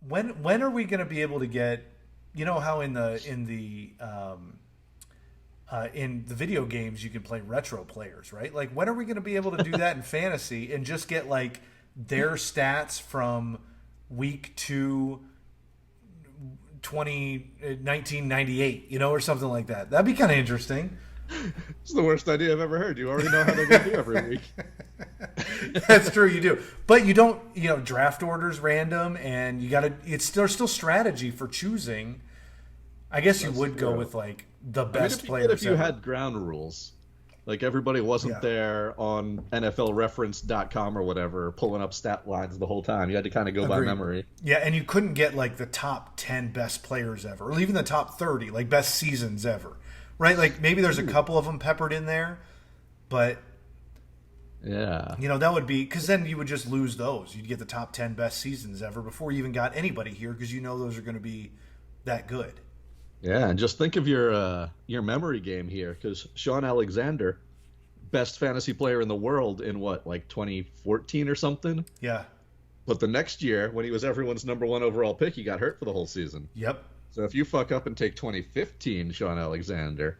when are we going to be able to get? You know how in the video games you can play retro players, right? Like when are we going to be able to do that in fantasy and just get like their stats from week 2 1998, or something like that. That'd be kind of interesting. It's the worst idea I've ever heard. You already know how they're going to do every week. That's true, you do. But you don't, draft orders random, and there's still strategy for choosing. I guess you would go with like the best players. If you had ground rules, like everybody wasn't there on NFLreference.com or whatever, pulling up stat lines the whole time. You had to kind of go by memory. Yeah, and you couldn't get like the top 10 best players ever, or even the top 30, like best seasons ever, right? Like maybe there's a couple of them peppered in there, but yeah, that would be, because then you would just lose those. You'd get the top 10 best seasons ever before you even got anybody here, because those are going to be that good. Yeah, and just think of your memory game here, because Sean Alexander, best fantasy player in the world in what, like 2014 or something? Yeah. But the next year, when he was everyone's number 1 overall pick, he got hurt for the whole season. Yep. So if you fuck up and take 2015 Sean Alexander,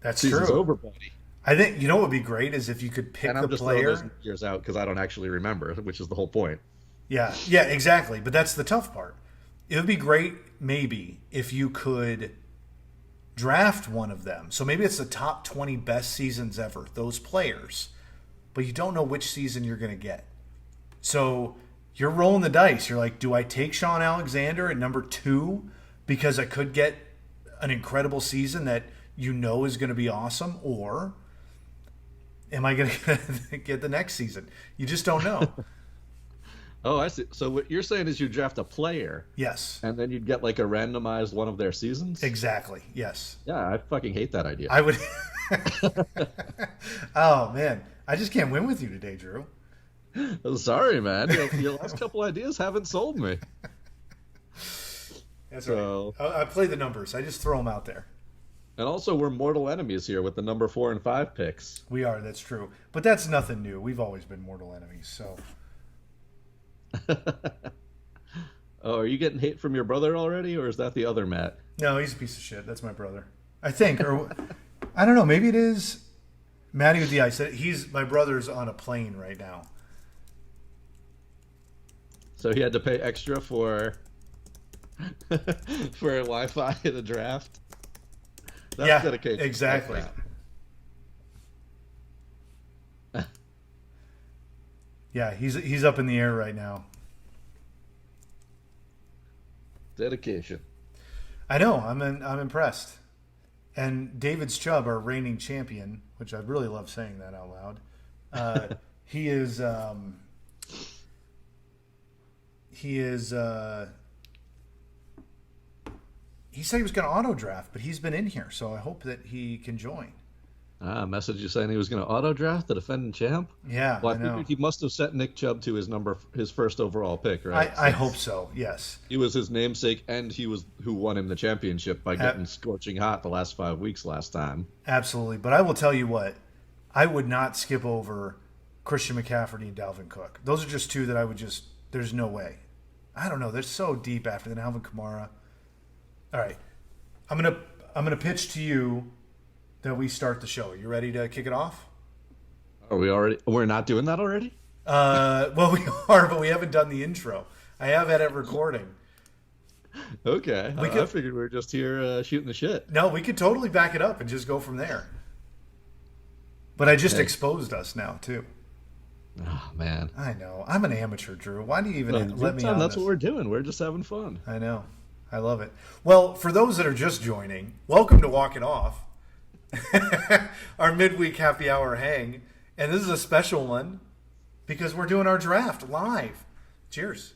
that's season's true. over, buddy. I think what would be great is if you could pick and I'm the just player. throwing those years out because I don't actually remember, which is the whole point. Yeah, exactly. But that's the tough part. It would be great, maybe, if you could draft one of them. So maybe it's the top 20 best seasons ever, those players, but you don't know which season you're going to get. So you're rolling the dice. You're like, do I take Sean Alexander at number 2 because I could get an incredible season that is going to be awesome, or am I going to get the next season? You just don't know. Oh, I see. So what you're saying is you draft a player. Yes. And then you'd get like a randomized one of their seasons? Exactly. Yes. Yeah, I fucking hate that idea. I would. Oh, man. I just can't win with you today, Drew. Sorry, man. Your last couple ideas haven't sold me. That's right. I play the numbers. I just throw them out there. And also, we're mortal enemies here with the number 4 and 5 picks. We are. That's true. But that's nothing new. We've always been mortal enemies, so... Oh, are you getting hate from your brother already, or is that the other Matt? No, he's a piece of shit. That's my brother. I think, or I don't know. Maybe it is Matty with the ice. My brother's on a plane right now. So he had to pay extra for for Wi-Fi at a draft. That's dedication. Exactly. Yeah, he's up in the air right now. Dedication. I know. I'm impressed. And David's Chubb, our reigning champion, which I really love saying that out loud. He is. He said he was going to auto draft, but he's been in here, so I hope that he can join. Message you saying he was going to auto draft the defending champ? Yeah, well, I know. Figured he must have set Nick Chubb to his first overall pick, right? I hope so. Yes. He was his namesake, and he was who won him the championship by getting scorching hot the last 5 weeks last time. Absolutely, but I will tell you what, I would not skip over Christian McCaffrey and Dalvin Cook. Those are just two that I would just. There's no way. I don't know. They're so deep after that. Alvin Kamara. All right, I'm gonna pitch to you that we start the show. Are you ready to kick it off? Are we already? We're not doing that already? Well, we are, but we haven't done the intro. I have had it recording. Okay. I figured we were just here shooting the shit. No, we could totally back it up and just go from there. But I just exposed us now, too. Oh, man. I know. I'm an amateur, Drew. Why do you even let me on That's this? what we're doing. We're just having fun. I know. I love it. Well, for those that are just joining, welcome to Walk It Off. Our midweek happy hour hang. And this is a special one because we're doing our draft live. Cheers.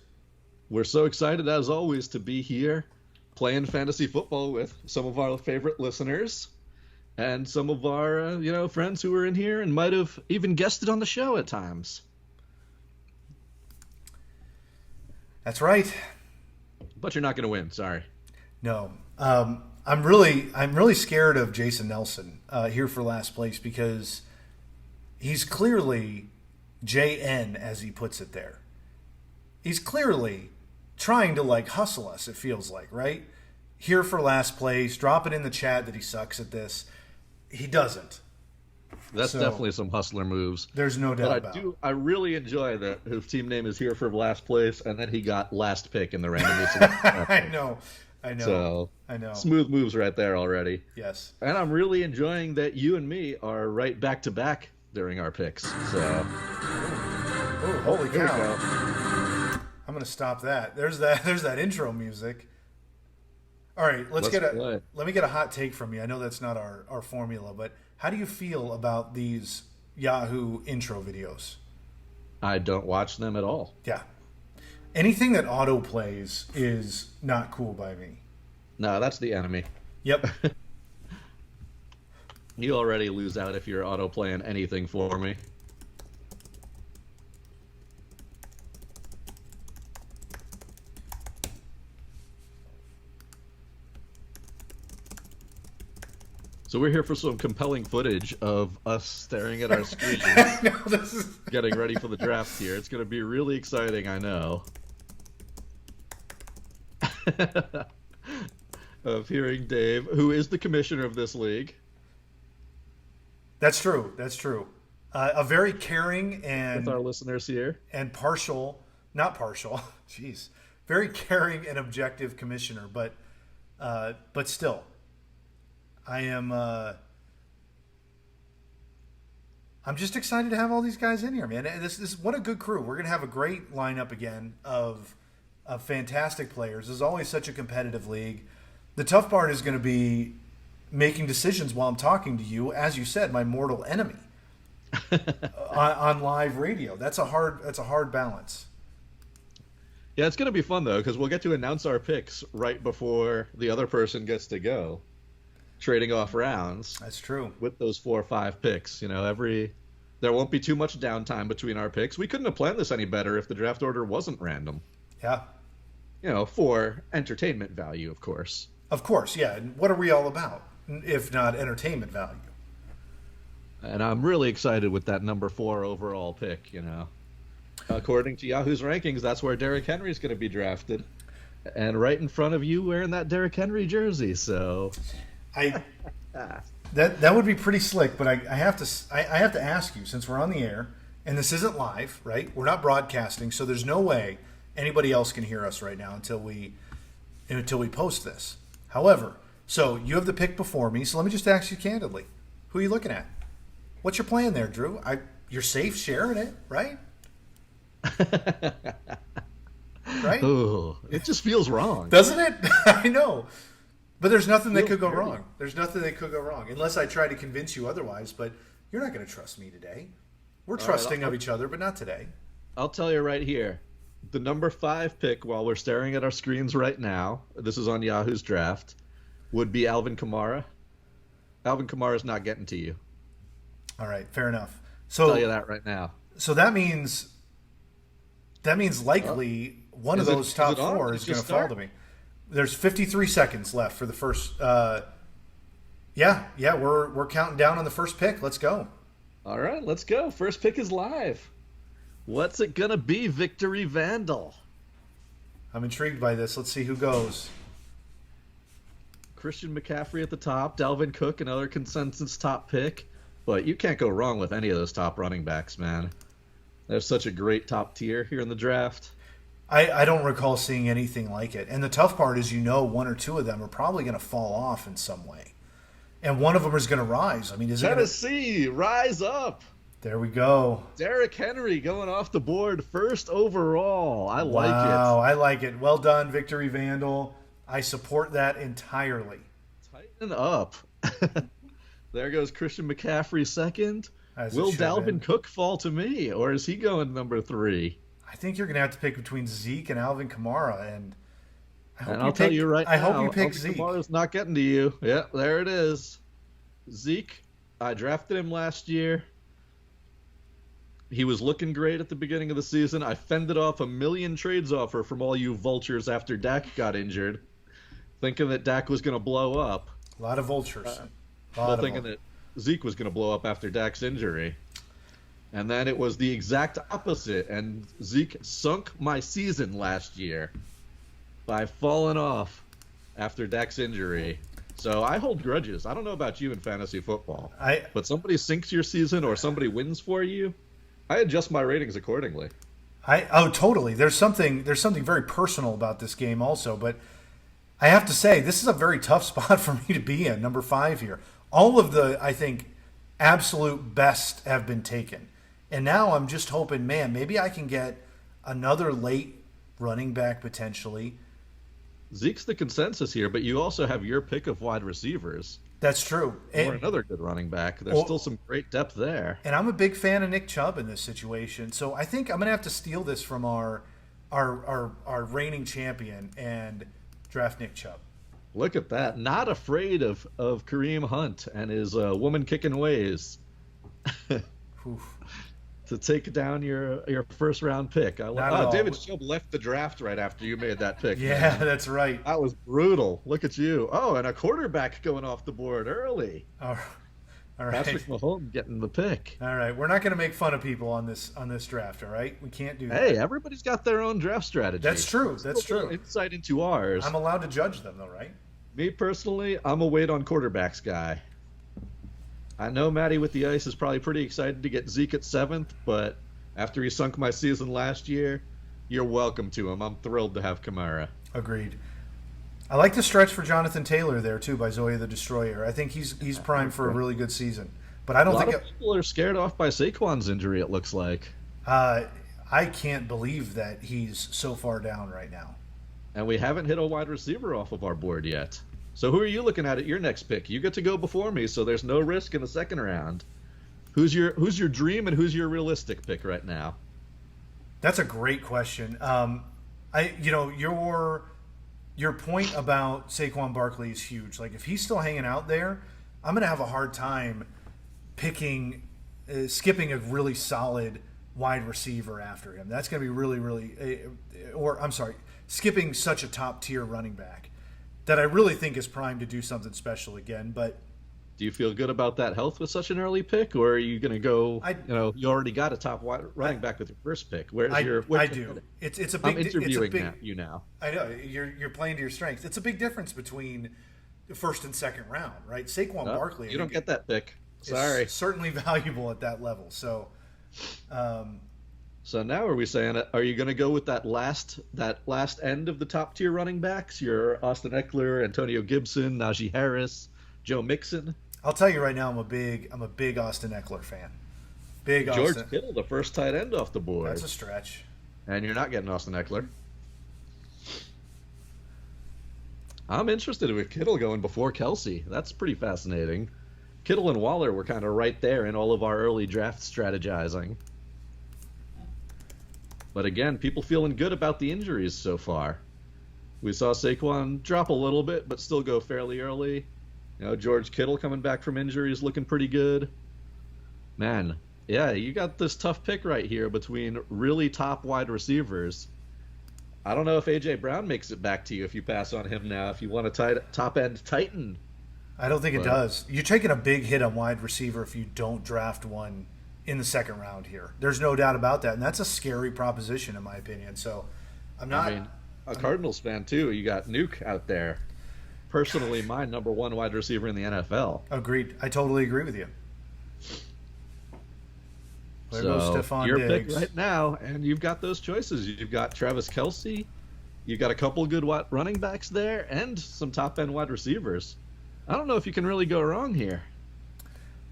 We're so excited, as always, to be here playing fantasy football with some of our favorite listeners and some of our friends who are in here and might have even guessed it on the show at times. That's right. But you're not going to win. Sorry. No. I'm really scared of Jason Nelson here for last place because he's clearly JN, as he puts it there. He's clearly trying to like hustle us, it feels like, right? Here for last place, drop it in the chat that he sucks at this. He doesn't. That's definitely some hustler moves. There's no doubt about it. I really enjoy that his team name is here for last place, and then he got last pick in the random. I know. So, I know. Smooth moves right there already. Yes. And I'm really enjoying that you and me are right back to back during our picks. So. Oh, holy cow. I'm going to stop that. There's that intro music. All right, let me get a hot take from you. I know that's not our formula, but how do you feel about these Yahoo intro videos? I don't watch them at all. Yeah. Anything that auto plays is not cool by me. No, that's the enemy. Yep. You already lose out if you're auto playing anything for me. So we're here for some compelling footage of us staring at our screens, getting ready for the draft here. It's going to be really exciting, I know. Of hearing Dave, who is the commissioner of this league. That's true. A very caring and... With our listeners here. And not partial, jeez. Very caring and objective commissioner, but still... I'm just excited to have all these guys in here, man. This what a good crew. We're gonna have a great lineup again of fantastic players. There's always such a competitive league. The tough part is going to be making decisions while I'm talking to you, as you said, my mortal enemy, on live radio. That's a hard balance. Yeah, it's going to be fun though, because we'll get to announce our picks right before the other person gets to go. Trading off rounds. That's true. With those 4 or 5 picks, there won't be too much downtime between our picks. We couldn't have planned this any better if the draft order wasn't random. Yeah. For entertainment value, of course. Of course, yeah. And what are we all about if not entertainment value? And I'm really excited with that number 4 overall pick. According to Yahoo's rankings, that's where Derrick Henry's going to be drafted, and right in front of you wearing that Derrick Henry jersey. So. That would be pretty slick, but I have to ask you, since we're on the air and this isn't live, right? We're not broadcasting, so there's no way anybody else can hear us right now until we post this. However, so you have the pick before me, so let me just ask you candidly, who are you looking at? What's your plan there, Drew? You're safe sharing it, right? Right? Oh, it just feels wrong, doesn't it? I know. But there's nothing that could go wrong. There's nothing that could go wrong, unless I try to convince you otherwise. But you're not going to trust me today. We're trusting of each other, but not today. I'll tell you right here. The number 5 pick, while we're staring at our screens right now, this is on Yahoo's draft, would be Alvin Kamara. Alvin Kamara's not getting to you. All right, fair enough. So I'll tell you that right now. So that means likely one of those top 4 is going to fall to me. There's 53 seconds left for the first. We're counting down on the first pick. Let's go. All right, let's go. First pick is live. What's it gonna be, Victory Vandal? I'm intrigued by this. Let's see who goes. Christian McCaffrey at the top, Dalvin Cook, another consensus top pick. But you can't go wrong with any of those top running backs, man. There's such a great top tier here in the draft. I don't recall seeing anything like it. And the tough part is, 1 or 2 of them are probably going to fall off in some way. And one of them is going to rise. I mean, is Tennessee, rise up. There we go. Derrick Henry going off the board first overall. I like it. Wow, I like it. Well done, Victory Vandal. I support that entirely. Tighten up. There goes Christian McCaffrey second. Will Dalvin Cook fall to me, or is he going number 3? I think you're going to have to pick between Zeke and Alvin Kamara, and I'll tell you right now, I hope you pick Zeke. Kamara's not getting to you. Yeah, there it is. Zeke, I drafted him last year. He was looking great at the beginning of the season. I fended off a million trades offer from all you vultures after Dak got injured, thinking that Dak was going to blow up. A lot of vultures. Thinking that Zeke was going to blow up after Dak's injury. And then it was the exact opposite, and Zeke sunk my season last year. by falling off after Dak's injury. So I hold grudges. I don't know about you in fantasy football, but somebody sinks your season or somebody wins for you, I adjust my ratings accordingly. Totally. There's something very personal about this game also, but I have to say this is a very tough spot for me to be in, number 5 here. All of the, I think, absolute best have been taken. And now I'm just hoping, man, maybe I can get another late running back potentially. Zeke's the consensus here, but you also have your pick of wide receivers. That's true. Or another good running back. There's still some great depth there. And I'm a big fan of Nick Chubb in this situation. So I think I'm going to have to steal this from our reigning champion and draft Nick Chubb. Look at that. Not afraid of Kareem Hunt and his woman-kicking ways. To take down your first-round pick. David Chubb left the draft right after you made that pick. Yeah, man. That's right. That was brutal. Look at you. Oh, and a quarterback going off the board early. All right. Patrick Mahomes getting the pick. All right. We're not going to make fun of people on this draft, all right? We can't do that. Hey, everybody's got their own draft strategy. That's true. That's true. Insight into ours. I'm allowed to judge them, though, right? Me, personally, I'm a wait on quarterbacks guy. I know Matty with the Ice is probably pretty excited to get Zeke at 7th, but after he sunk my season last year, you're welcome to him. I'm thrilled to have Kamara. Agreed. I like the stretch for Jonathan Taylor there, too, by Zoya the Destroyer. I think he's primed for a really good season. But I don't think people are scared off by Saquon's injury, it looks like. I can't believe that he's so far down right now. And we haven't hit a wide receiver off of our board yet. So who are you looking at your next pick? You get to go before me, so there's no risk in the second round. Who's your dream and who's your realistic pick right now? That's a great question. Your point about Saquon Barkley is huge. Like if he's still hanging out there, I'm going to have a hard time skipping a really solid wide receiver after him. That's going to be really, skipping such a top tier running back that I really think is primed to do something special again. But do you feel good about that health with such an early pick, or are you going to go? You already got a top running back with your first pick. I do. It's a big. I'm interviewing you now. I know you're playing to your strengths. It's a big difference between the first and second round, right? Saquon Barkley. You don't get that pick. Sorry. Certainly valuable at that level. So. So now are we saying, are you going to go with that last end of the top tier running backs? Your Austin Eckler, Antonio Gibson, Najee Harris, Joe Mixon. I'll tell you right now, I'm a big Austin Eckler fan. George Kittle, the first tight end off the board. That's a stretch. And you're not getting Austin Eckler. I'm interested with Kittle going before Kelsey. That's pretty fascinating. Kittle and Waller were kind of right there in all of our early draft strategizing. But again, people feeling good about the injuries so far. We saw Saquon drop a little bit, but still go fairly early. George Kittle coming back from injuries looking pretty good. Man, yeah, you got this tough pick right here between really top wide receivers. I don't know if A.J. Brown makes it back to you if you pass on him now, if you want a top-end Titan. I don't think it does. You're taking a big hit on wide receiver if you don't draft one in the second round here. There's no doubt about that, and that's a scary proposition in my opinion. So I'm not a Cardinals fan too. You got Nuke out there. Personally, my number one wide receiver in the NFL. Agreed. I totally agree with you. There goes Stephon your Diggs. pick right now, and you've got those choices. You've got Travis Kelce. You've got a couple good running backs there, and some top-end wide receivers. I don't know if you can really go wrong here.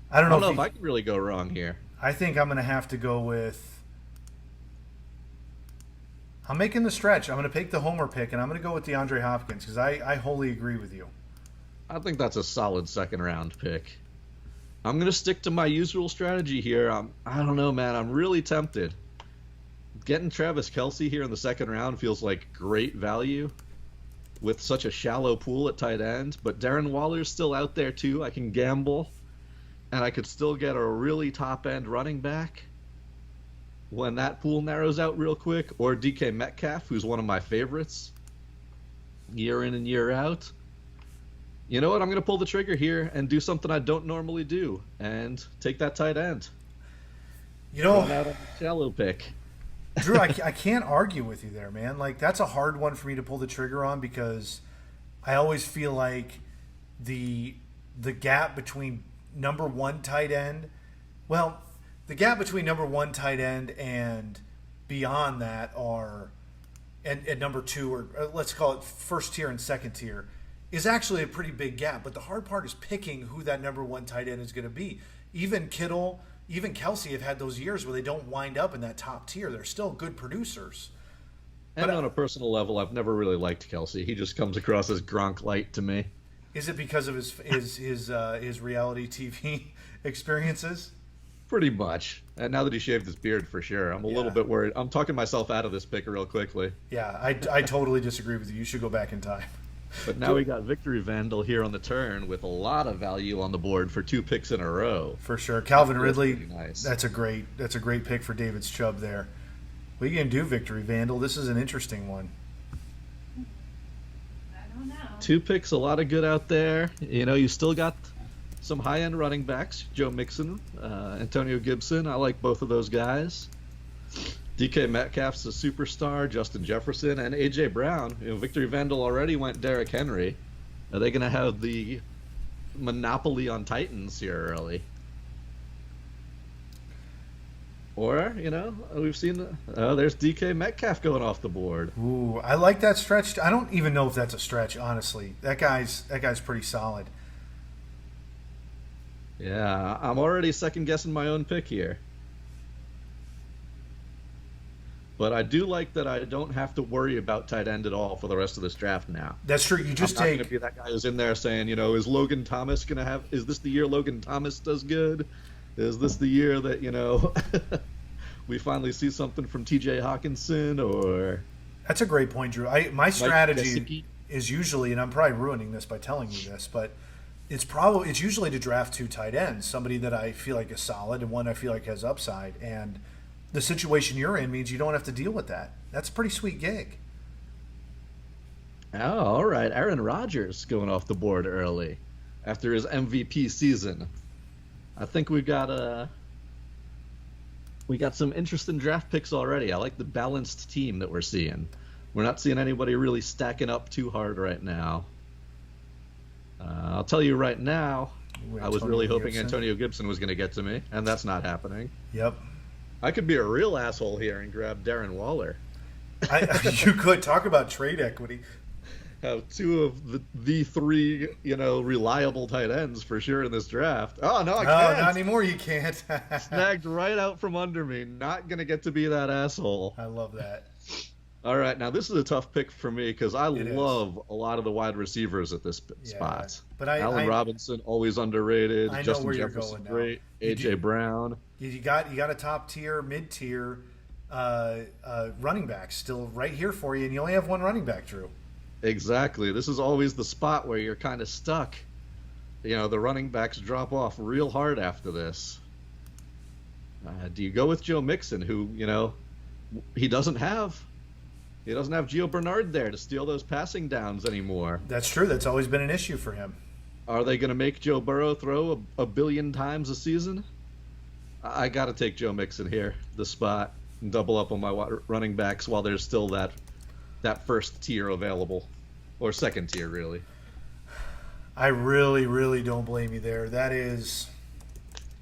I don't know if I can really go wrong here. I think I'm going to have to go with... I'm making the stretch. I'm going to take the homer pick, and I'm going to go with DeAndre Hopkins because I wholly agree with you. I think that's a solid second-round pick. I'm going to stick to my usual strategy here. I don't know, man. I'm really tempted. Getting Travis Kelce here in the second round feels like great value with such a shallow pool at tight end. But Darren Waller's still out there, too. I can gamble. And I could still get a really top-end running back when that pool narrows out real quick. Or DK Metcalf, who's one of my favorites year in and year out. You know what? I'm going to pull the trigger here and do something I don't normally do and take that tight end. Out a shallow pick. Drew, I can't argue with you there, man. Like, that's a hard one for me to pull the trigger on because I always feel like the gap between number one tight end, well, the gap between number one tight end and beyond that are, and number two, or let's call it first tier and second tier, is actually a pretty big gap. But the hard part is picking who that number one tight end is going to be. Even Kittle, even Kelsey have had those years where they don't wind up in that top tier. They're still good producers. And on a personal level, I've never really liked Kelsey. He just comes across as Gronk light to me. Is it because of his reality TV experiences? Pretty much. And now that he shaved his beard, for sure, I'm a little bit worried. I'm talking myself out of this pick real quickly. Yeah, I totally disagree with you. You should go back in time. But now we got Victory Vandal here on the turn with a lot of value on the board for 2 picks in a row. For sure. Calvin Ridley, nice. That's a great pick for David's Chubb there. What are you going to do, Victory Vandal? This is an interesting one. I don't know. 2 picks, a lot of good out there. You know, you still got some high-end running backs, Joe Mixon, Antonio Gibson. I like both of those guys. DK Metcalf's a superstar, Justin Jefferson, and A.J. Brown. You know, Victory Vandal already went Derrick Henry. Are they going to have the monopoly on Titans here early? Or, you know, we've seen there's DK Metcalf going off the board. Ooh, I like that stretch. I don't even know if that's a stretch, honestly. That guy's pretty solid. Yeah, I'm already second-guessing my own pick here. But I do like that I don't have to worry about tight end at all for the rest of this draft now. That's true. You just I'm not going to be that guy who's in there saying, you know, is Logan Thomas going to have – is this the year Logan Thomas does good? Is this the year that, you know, we finally see something from T.J. Hawkinson or – That's a great point, Drew. My strategy is usually – and I'm probably ruining this by telling you this, but it's usually to draft 2 tight ends, somebody that I feel like is solid and one I feel like has upside. And – the situation you're in means you don't have to deal with that. That's a pretty sweet gig. Oh, all right. Aaron Rodgers going off the board early after his MVP season. I think we got some interesting draft picks already. I like the balanced team that we're seeing. We're not seeing anybody really stacking up too hard right now. I'll tell you right now, I was really hoping Antonio Gibson was going to get to me, and that's not happening. Yep. I could be a real asshole here and grab Darren Waller. You could talk about trade equity. Have 2 of the 3, you know, reliable tight ends for sure in this draft. Oh, no, I can't. No, not anymore. You can't. Snagged right out from under me. Not going to get to be that asshole. I love that. All right, now this is a tough pick for me because I love a lot of the wide receivers at this spot. But Allen Robinson, always underrated. I know Justin where Jefferson, you're going great. A.J. Brown. You got a top tier, mid tier running back still right here for you, and you only have one running back, Drew. Exactly. This is always the spot where you're kind of stuck. You know, the running backs drop off real hard after this. Do you go with Joe Mixon, who, you know, he doesn't have Gio Bernard there to steal those passing downs anymore. That's true. That's always been an issue for him. Are they going to make Joe Burrow throw a billion times a season? I got to take Joe Mixon here, the spot, and double up on my running backs while there's still that first tier available, or second tier, really. I really, really don't blame you there. That is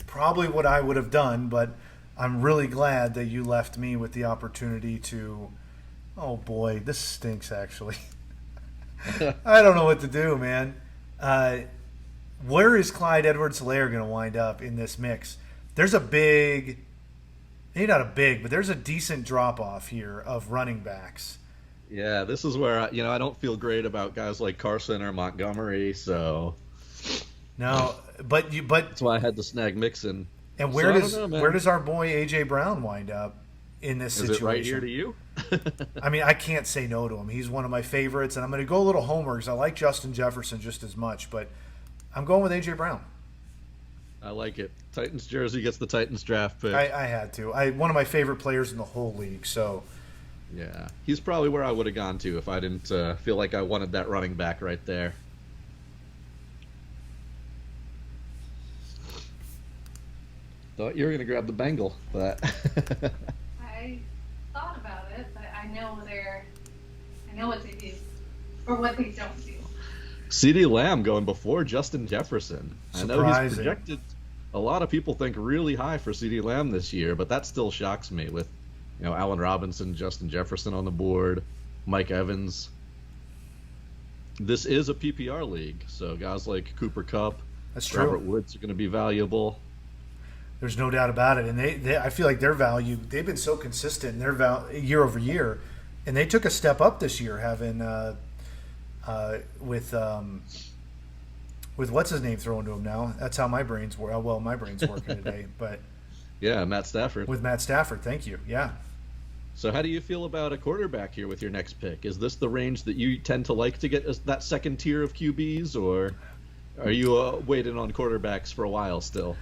probably what I would have done, but I'm really glad that you left me with the opportunity to. Oh boy, this stinks. Actually, I don't know what to do, man. Where is Clyde Edwards-Helaire going to wind up in this mix? There's maybe not a big, but there's a decent drop-off here of running backs. Yeah, this is where I don't feel great about guys like Carson or Montgomery, so. No, but that's why I had to snag Mixon. And where does our boy A.J. Brown wind up in this situation? Is it right here to you? I mean, I can't say no to him. He's one of my favorites, and I'm going to go a little homer because I like Justin Jefferson just as much, but I'm going with A.J. Brown. I like it. Titans jersey gets the Titans draft pick. I had to. One of my favorite players in the whole league, so. Yeah, he's probably where I would have gone to if I didn't feel like I wanted that running back right there. Thought you were going to grab the Bengal, but... thought about it, but I know what they do or what they don't do. CeeDee Lamb going before Justin Jefferson. I know he's Surprising. projected. A lot of people think really high for CeeDee Lamb this year, but that still shocks me with, Allen Robinson, Justin Jefferson on the board, Mike Evans. This is a PPR league, so guys like Cooper Kupp, That's true. Robert Woods are going to be valuable. There's no doubt about it. And they I feel like their value, they've been so consistent in their year over year. And they took a step up this year having with what's his name thrown to him now. That's how my brain's my brain's working today. But Yeah, Matt Stafford. with Matt Stafford, thank you. Yeah. So how do you feel about a quarterback here with your next pick? Is this the range that you tend to like to get as that second tier of QBs, or are you waiting on quarterbacks for a while still?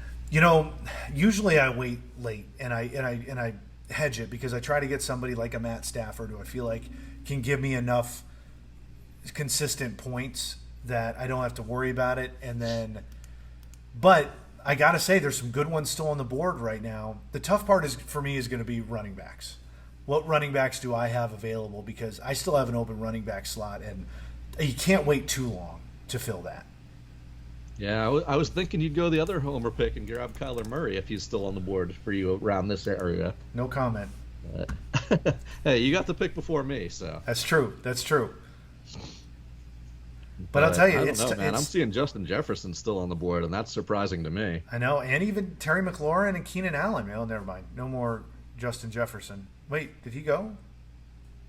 Usually I wait late and I hedge it because I try to get somebody like a Matt Stafford who I feel like can give me enough consistent points that I don't have to worry about it. But I got to say there's some good ones still on the board right now. The tough part for me is going to be running backs. What running backs do I have available? Because I still have an open running back slot, and you can't wait too long to fill that. Yeah, I was thinking you'd go the other homer pick and grab Kyler Murray if he's still on the board for you around this area. No comment. But, hey, you got the pick before me, so. That's true. But I'll tell you, I don't know, man. I'm seeing Justin Jefferson still on the board, and that's surprising to me. I know, and even Terry McLaurin and Keenan Allen. Oh, never mind. No more Justin Jefferson. Wait, did he go?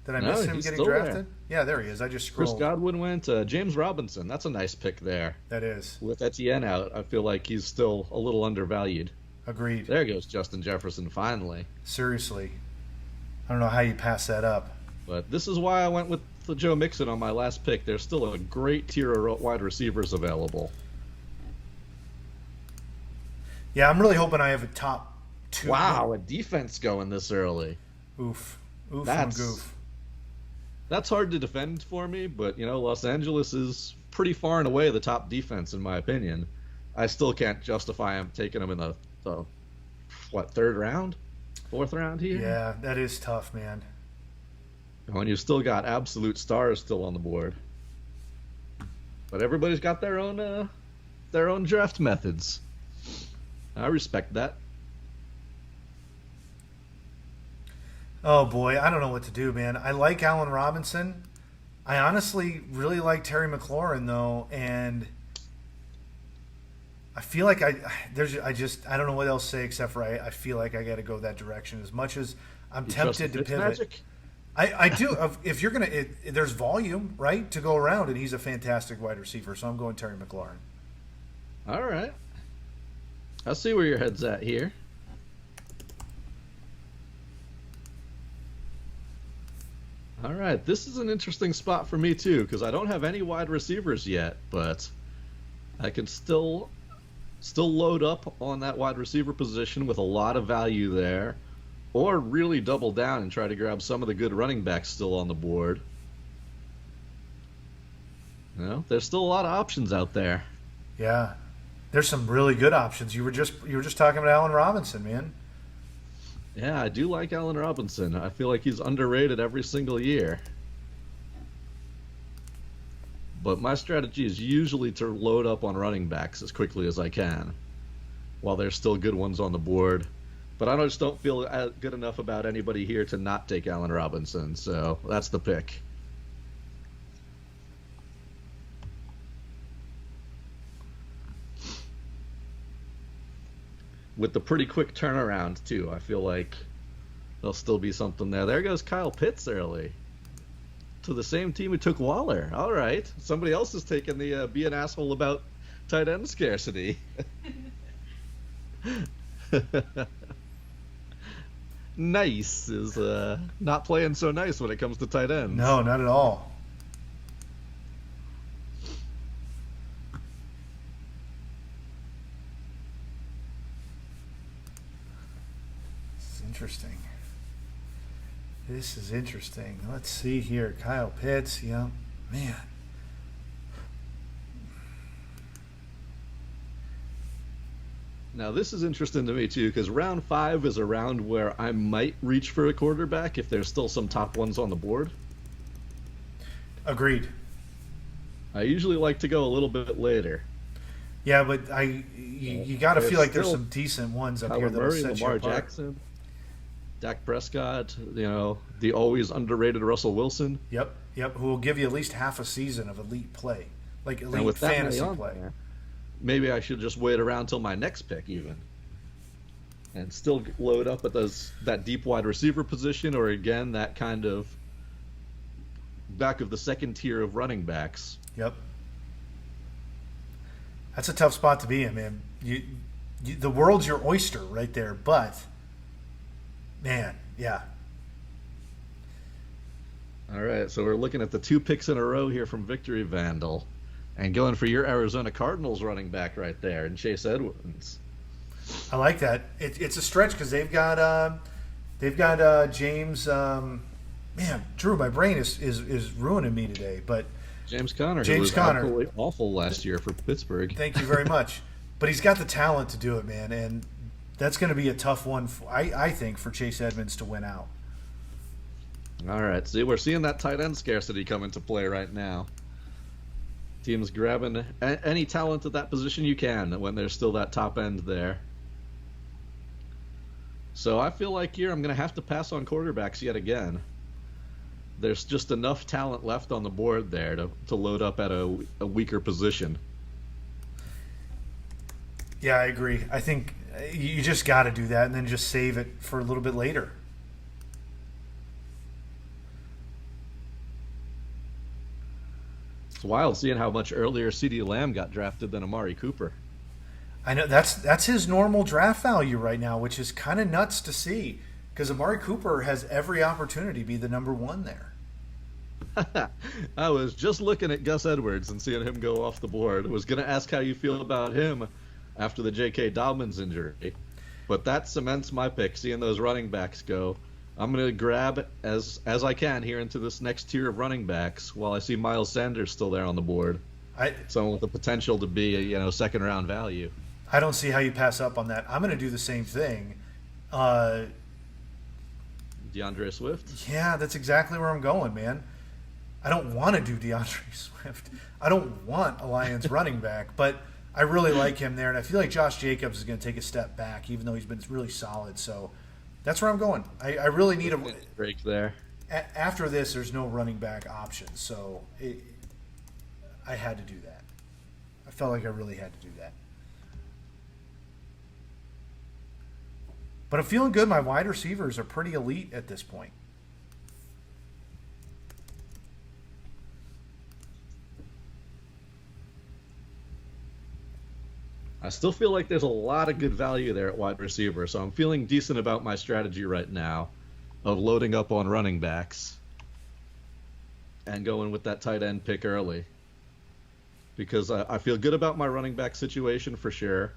Did I miss him he's getting still drafted? there. Yeah, there he is. I just Chris scrolled. Godwin went. James Robinson, that's a nice pick there. That is. With Etienne out, I feel like he's still a little undervalued. Agreed. There goes Justin Jefferson finally. Seriously. I don't know how you pass that up. But this is why I went with Joe Mixon on my last pick. There's still a great tier of wide receivers available. Yeah, I'm really hoping I have a top two. Wow, a defense going this early. Oof. Oof That's- and goof. That's hard to defend for me, but, Los Angeles is pretty far and away the top defense, in my opinion. I still can't justify him taking them in the third round? Fourth round here? Yeah, that is tough, man. When you still got absolute stars still on the board. But everybody's got their own draft methods. I respect that. Oh, boy. I don't know what to do, man. I like Allen Robinson. I honestly really like Terry McLaurin, though, and I feel like I don't know what else to say except for I feel like I got to go that direction. As much as I'm tempted to pivot, Fitzmagic? I do. If you're gonna, there's volume, right, to go around, and he's a fantastic wide receiver. So I'm going Terry McLaurin. All right. I see where your head's at here. All right, this is an interesting spot for me too because I don't have any wide receivers yet, but I can still load up on that wide receiver position with a lot of value there, or really double down and try to grab some of the good running backs still on the board. There's still a lot of options out there. Yeah, there's some really good options. You were just talking about Allen Robinson, man. Yeah, I do like Allen Robinson. I feel like he's underrated every single year. But my strategy is usually to load up on running backs as quickly as I can, while there's still good ones on the board. But I just don't feel good enough about anybody here to not take Allen Robinson, so that's the pick. With the pretty quick turnaround, too, I feel like there'll still be something there. There goes Kyle Pitts early. To the same team who took Waller. All right. Somebody else is taking the be an asshole about tight end scarcity. Nice is not playing so nice when it comes to tight ends. No, not at all. This is interesting. Let's see here. Kyle Pitts, yeah, man. Now, this is interesting to me, too, because round 5 is a round where I might reach for a quarterback if there's still some top ones on the board. Agreed. I usually like to go a little bit later. Yeah, but you got to feel like there's some decent ones up here Kyler that'll Murray, set you Lamar apart. Jackson, Dak Prescott, the always underrated Russell Wilson. Yep. Who will give you at least half a season of elite play, like And elite with that many fantasy on play. there, maybe I should just wait around till my next pick even. And still load up at that deep wide receiver position, or again, that kind of back of the second tier of running backs. Yep. That's a tough spot to be in, man. The world's your oyster right there, but man, yeah. All right, so we're looking at the 2 picks in a row here from Victory Vandal, and going for your Arizona Cardinals running back right there, and Chase Edwards. I like that. It's a stretch because they've got James. Man, Drew, my brain is ruining me today. But James Conner, James who was Conner. absolutely awful last year for Pittsburgh. Thank you very much. But he's got the talent to do it, man, and that's going to be a tough one. I think for Chase Edmonds to win out. All right, see, we're seeing that tight end scarcity come into play right now. Teams grabbing any talent at that position you can when there's still that top end there. So I feel like here I'm going to have to pass on quarterbacks yet again. There's just enough talent left on the board there to load up at a weaker position. Yeah, I agree. I think you just got to do that and then just save it for a little bit later. It's wild seeing how much earlier CeeDee Lamb got drafted than Amari Cooper. I know that's his normal draft value right now, which is kind of nuts to see because Amari Cooper has every opportunity to be the number 1 there. I was just looking at Gus Edwards and seeing him go off the board. I was going to ask how you feel about him after the J.K. Dobbins injury, but that cements my pick, seeing those running backs go. I'm going to grab as I can here into this next tier of running backs while I see Miles Sanders still there on the board. Someone with the potential to be a second-round value. I don't see how you pass up on that. I'm going to do the same thing. DeAndre Swift? Yeah, that's exactly where I'm going, man. I don't want to do DeAndre Swift. I don't want a Lions running back, but I really like him there, and I feel like Josh Jacobs is going to take a step back, even though he's been really solid. So that's where I'm going. I really need a break there. After this, there's no running back options, so I had to do that. I felt like I really had to do that. But I'm feeling good. My wide receivers are pretty elite at this point. I still feel like there's a lot of good value there at wide receiver, so I'm feeling decent about my strategy right now of loading up on running backs and going with that tight end pick early. Because I feel good about my running back situation for sure.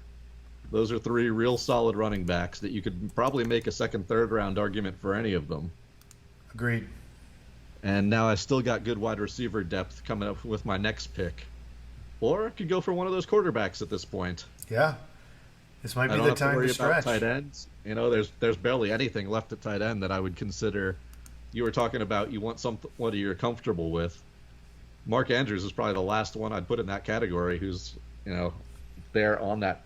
Those are 3 real solid running backs that you could probably make a second, third round argument for any of them. Agreed. And now I still got good wide receiver depth coming up with my next pick. Or I could go for one of those quarterbacks at this point. Yeah. This might be I don't the have time to worry to stretch. about tight ends. There's barely anything left at tight end that I would consider. You were talking about you want somebody you're comfortable with. Mark Andrews is probably the last one I'd put in that category who's, there on that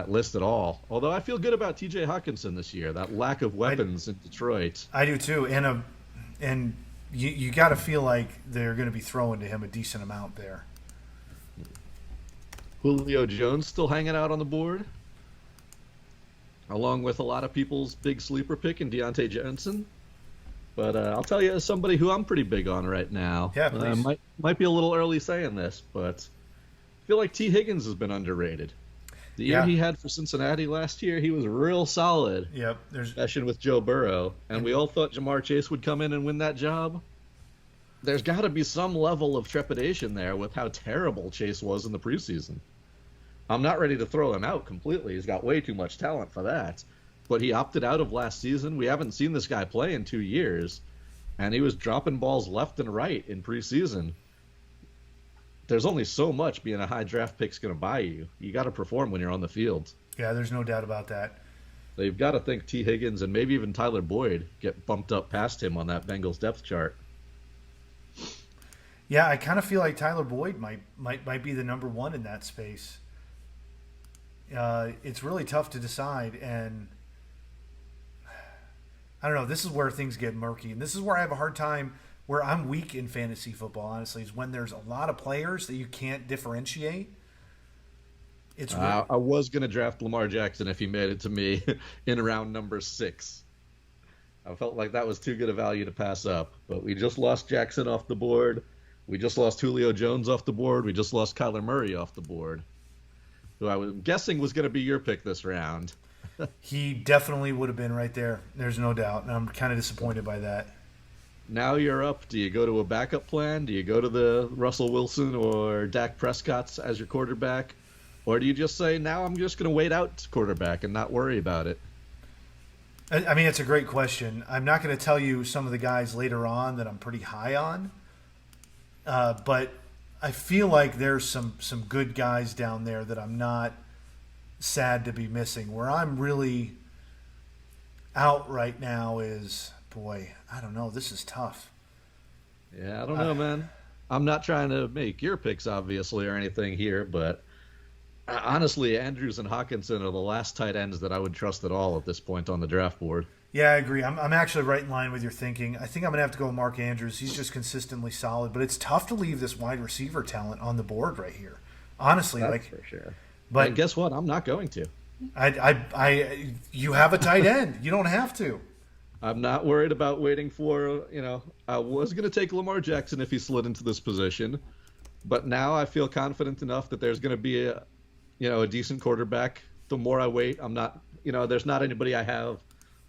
list at all. Although I feel good about TJ Hawkinson this year. That lack of weapons in Detroit. I do too. And you got to feel like they're going to be throwing to him a decent amount there. Julio Jones still hanging out on the board, along with a lot of people's big sleeper pick in Deontay Johnson. But I'll tell you, as somebody who I'm pretty big on right now, yeah, please. Might be a little early saying this, but I feel like T. Higgins has been underrated. The year he had for Cincinnati last year, he was real solid. Yep. Especially with Joe Burrow. And we all thought Jamar Chase would come in and win that job. There's got to be some level of trepidation there with how terrible Chase was in the preseason. I'm not ready to throw him out completely. He's got way too much talent for that. But he opted out of last season. We haven't seen this guy play in 2 years. And he was dropping balls left and right in preseason. there's only so much being a high draft pick's going to buy you. You got to perform when you're on the field. Yeah, there's no doubt about that. So you've got to think T. Higgins and maybe even Tyler Boyd get bumped up past him on that Bengals depth chart. Yeah, I kind of feel like Tyler Boyd might be the number one in that space. It's really tough to decide, and I don't know. This is where things get murky, and this is where I have a hard time. Where I'm weak in fantasy football, honestly, is when there's a lot of players that you can't differentiate. I was going to draft Lamar Jackson if he made it to me in round number 6. I felt like that was too good a value to pass up, but we just lost Jackson off the board. We just lost Julio Jones off the board. We just lost Kyler Murray off the board, who I was guessing was going to be your pick this round. He definitely would have been right there. There's no doubt, and I'm kind of disappointed by that. Now you're up. Do you go to a backup plan? Do you go to the Russell Wilson or Dak Prescott's as your quarterback? Or do you just say, now I'm just going to wait out quarterback and not worry about it? I mean, it's a great question. I'm not going to tell you some of the guys later on that I'm pretty high on. But I feel like there's some good guys down there that I'm not sad to be missing. Where I'm really out right now is, boy, I don't know. This is tough. Yeah, I don't know, man. I'm not trying to make your picks, obviously, or anything here, but honestly, Andrews and Hawkinson are the last tight ends that I would trust at all at this point on the draft board. Yeah, I agree. I'm actually right in line with your thinking. I think I'm going to have to go with Mark Andrews. He's just consistently solid, but it's tough to leave this wide receiver talent on the board right here. Honestly, That's for sure. But and guess what? I'm not going to. You have a tight end. You don't have to. I'm not worried about waiting for, I was going to take Lamar Jackson if he slid into this position, but now I feel confident enough that there's going to be a decent quarterback. The more I wait, I'm not, there's not anybody I have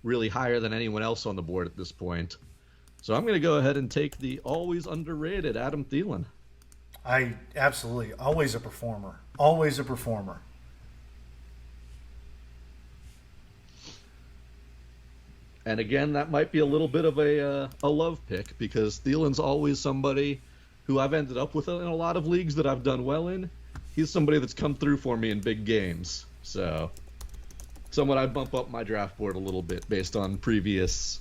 really higher than anyone else on the board at this point. So I'm going to go ahead and take the always underrated Adam Thielen. Absolutely. Always a performer. Always a performer. And again, that might be a little bit of a love pick because Thielen's always somebody who I've ended up with in a lot of leagues that I've done well in. He's somebody that's come through for me in big games. So someone I bump up my draft board a little bit based on previous,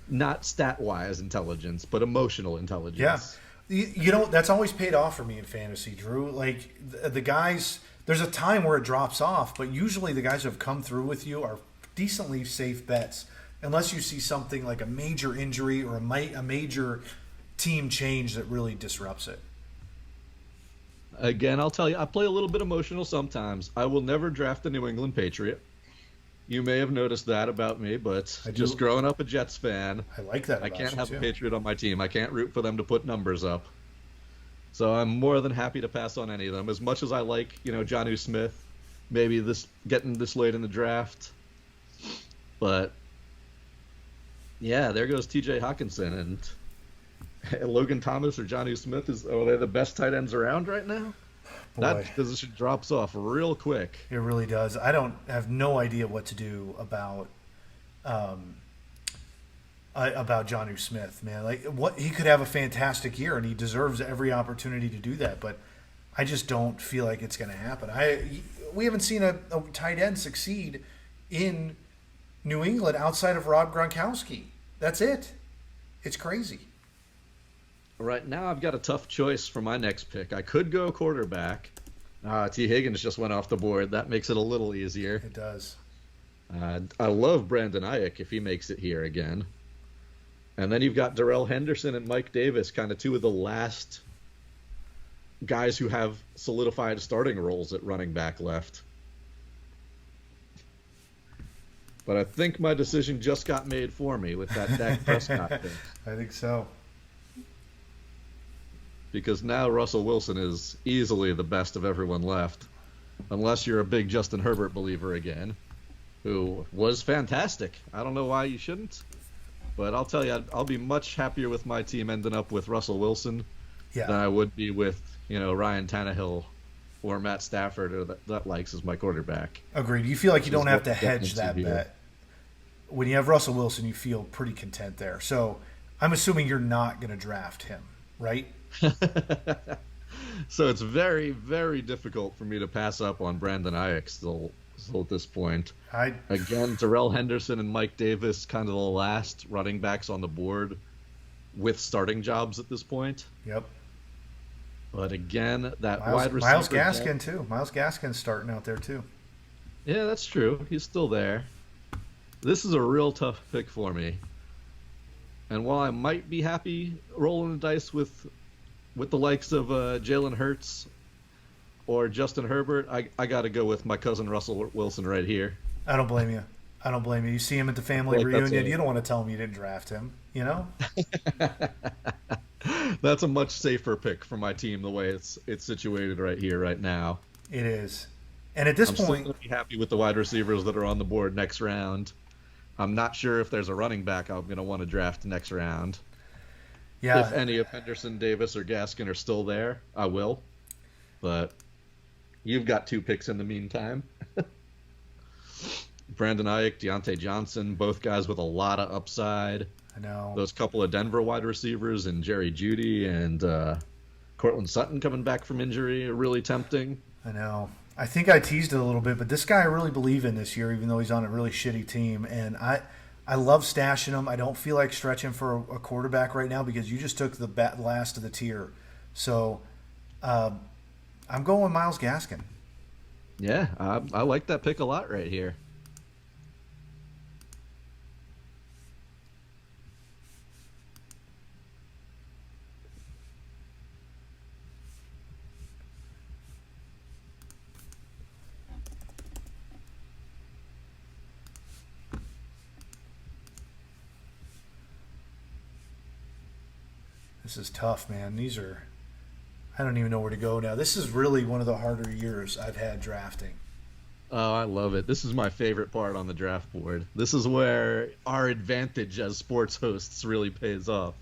not stat-wise intelligence, but emotional intelligence. Yeah. That's always paid off for me in fantasy, Drew. Like, the guys, there's a time where it drops off, but usually the guys who have come through with you are decently safe bets, unless you see something like a major injury or a major team change that really disrupts it. Again, I'll tell you, I play a little bit emotional sometimes. I will never draft a New England Patriot. You may have noticed that about me, but just growing up a Jets fan, I like that. I can't have a Patriot on my team. I can't root for them to put numbers up. So I'm more than happy to pass on any of them. As much as I like, Jonnu Smith, maybe getting this late in the draft. But yeah, there goes T.J. Hawkinson and Logan Thomas or Jonnu Smith. Are they the best tight ends around right now? Boy. That position drops off real quick. It really does. I have no idea what to do about Jonnu Smith, man. Like, what, he could have a fantastic year and he deserves every opportunity to do that, but I just don't feel like it's going to happen. We haven't seen a tight end succeed in New England outside of Rob Gronkowski. That's it. It's crazy. Right now, I've got a tough choice for my next pick. I could go quarterback. T. Higgins just went off the board. That makes it a little easier. It does. I love Brandon Ayuk if he makes it here again. And then you've got Darrell Henderson and Mike Davis, kind of two of the last guys who have solidified starting roles at running back left. But I think my decision just got made for me with that Dak Prescott pick. I think so. Because now Russell Wilson is easily the best of everyone left, unless you're a big Justin Herbert believer again, who was fantastic. I don't know why you shouldn't, but I'll tell you, I'll be much happier with my team ending up with Russell Wilson than I would be with, Ryan Tannehill or Matt Stafford or that likes as my quarterback. Agreed. You feel like you don't have to hedge that bet. When you have Russell Wilson, you feel pretty content there. So I'm assuming you're not going to draft him, right? So it's very, very difficult for me to pass up on Brandon Ayuk still at this point. Again, Darrell Henderson and Mike Davis, kind of the last running backs on the board with starting jobs at this point. Yep. But again, that wide receiver. Miles Gaskin, too. Miles Gaskin's starting out there, too. Yeah, that's true. He's still there. This is a real tough pick for me. And while I might be happy rolling the dice with the likes of Jalen Hurts or Justin Herbert, I got to go with my cousin Russell Wilson right here. I don't blame you. You see him at the family reunion. You don't want to tell him you didn't draft him, you know? That's a much safer pick for my team the way it's situated right here, right now. It is. And at this point, I'm still going to be happy with the wide receivers that are on the board next round. I'm not sure if there's a running back I'm going to want to draft next round. Yeah. If any of Henderson, Davis, or Gaskin are still there, I will. But you've got 2 picks in the meantime. Brandon Ayuk, Deontay Johnson, both guys with a lot of upside. I know. Those couple of Denver wide receivers and Jerry Jeudy and Cortland Sutton coming back from injury are really tempting. I know. I think I teased it a little bit, but this guy I really believe in this year, even though he's on a really shitty team. And I love stashing him. I don't feel like stretching for a quarterback right now because you just took the last of the tier. So I'm going with Myles Gaskin. Yeah, I like that pick a lot right here. This is tough, man. I don't even know where to go now. This is really one of the harder years I've had drafting. Oh, I love it. This is my favorite part on the draft board. This is where our advantage as sports hosts really pays off.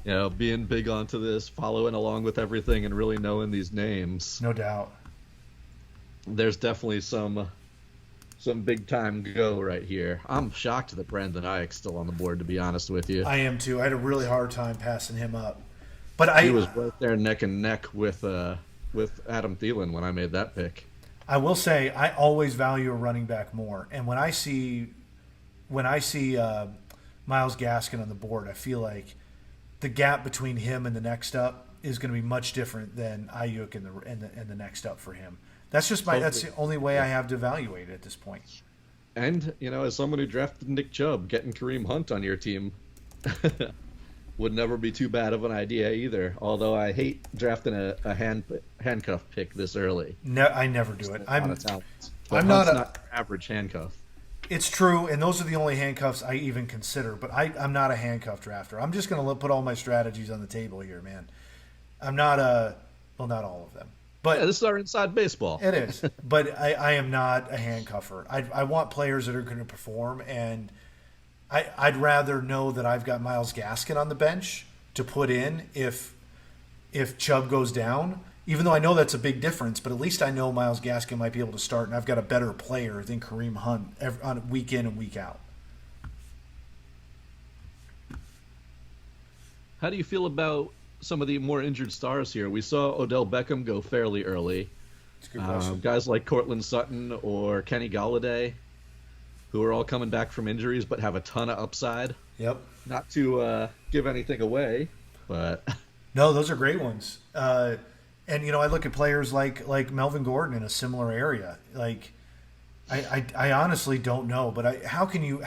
You know, being big onto this, following along with everything, and really knowing these names. No doubt. There's definitely some big time go right here. I'm shocked that Brandon Ayuk's still on the board, to be honest with you. I am too. I had a really hard time passing him up. But he was right there neck and neck with Adam Thielen when I made that pick. I will say I always value a running back more. And when I see Myles Gaskin on the board, I feel like the gap between him and the next up is going to be much different than Ayuk and the next up for him. That's just that's the only way I have to evaluate it at this point. And, you know, as someone who drafted Nick Chubb, getting Kareem Hunt on your team would never be too bad of an idea either. Although I hate drafting a handcuff pick this early. No, I never do it. I'm not an average handcuff. It's true, and those are the only handcuffs I even consider. But I'm not a handcuff drafter. I'm just going to put all my strategies on the table here, man. I'm not not all of them. But yeah, this is our inside baseball. It is. But I am not a handcuffer. I want players that are going to perform, and I'd rather know that I've got Myles Gaskin on the bench to put in if Chubb goes down, even though I know that's a big difference, but at least I know Myles Gaskin might be able to start, and I've got a better player than Kareem Hunt on week in and week out. How do you feel about some of the more injured stars here? We saw Odell Beckham go fairly early. That's a good question. Guys like Cortland Sutton or Kenny Golladay, who are all coming back from injuries but have a ton of upside. Yep. Not to give anything away, but no, those are great ones. And you know, I look at players like Melvin Gordon in a similar area. Like, I honestly don't know, but how can you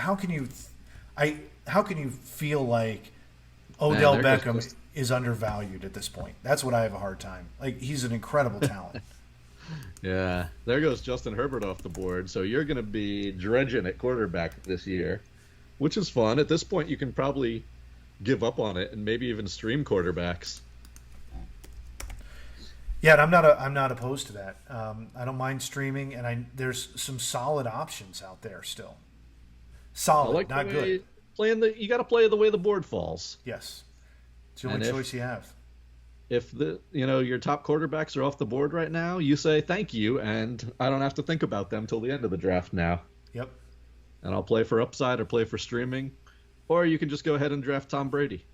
feel like Odell Beckham is undervalued at this point? That's what I have a hard time. Like, he's an incredible talent. Yeah, there goes Justin Herbert off the board. So you're going to be dredging at quarterback this year, which is fun. At this point, you can probably give up on it and maybe even stream quarterbacks. Yeah, and I'm not opposed to that. I don't mind streaming, and there's some solid options out there still. Solid, not good. You got to play the way the board falls. Yes, it's the only choice you have. If your top quarterbacks are off the board right now, you say thank you, and I don't have to think about them till the end of the draft now. Yep. And I'll play for upside or play for streaming, or you can just go ahead and draft Tom Brady.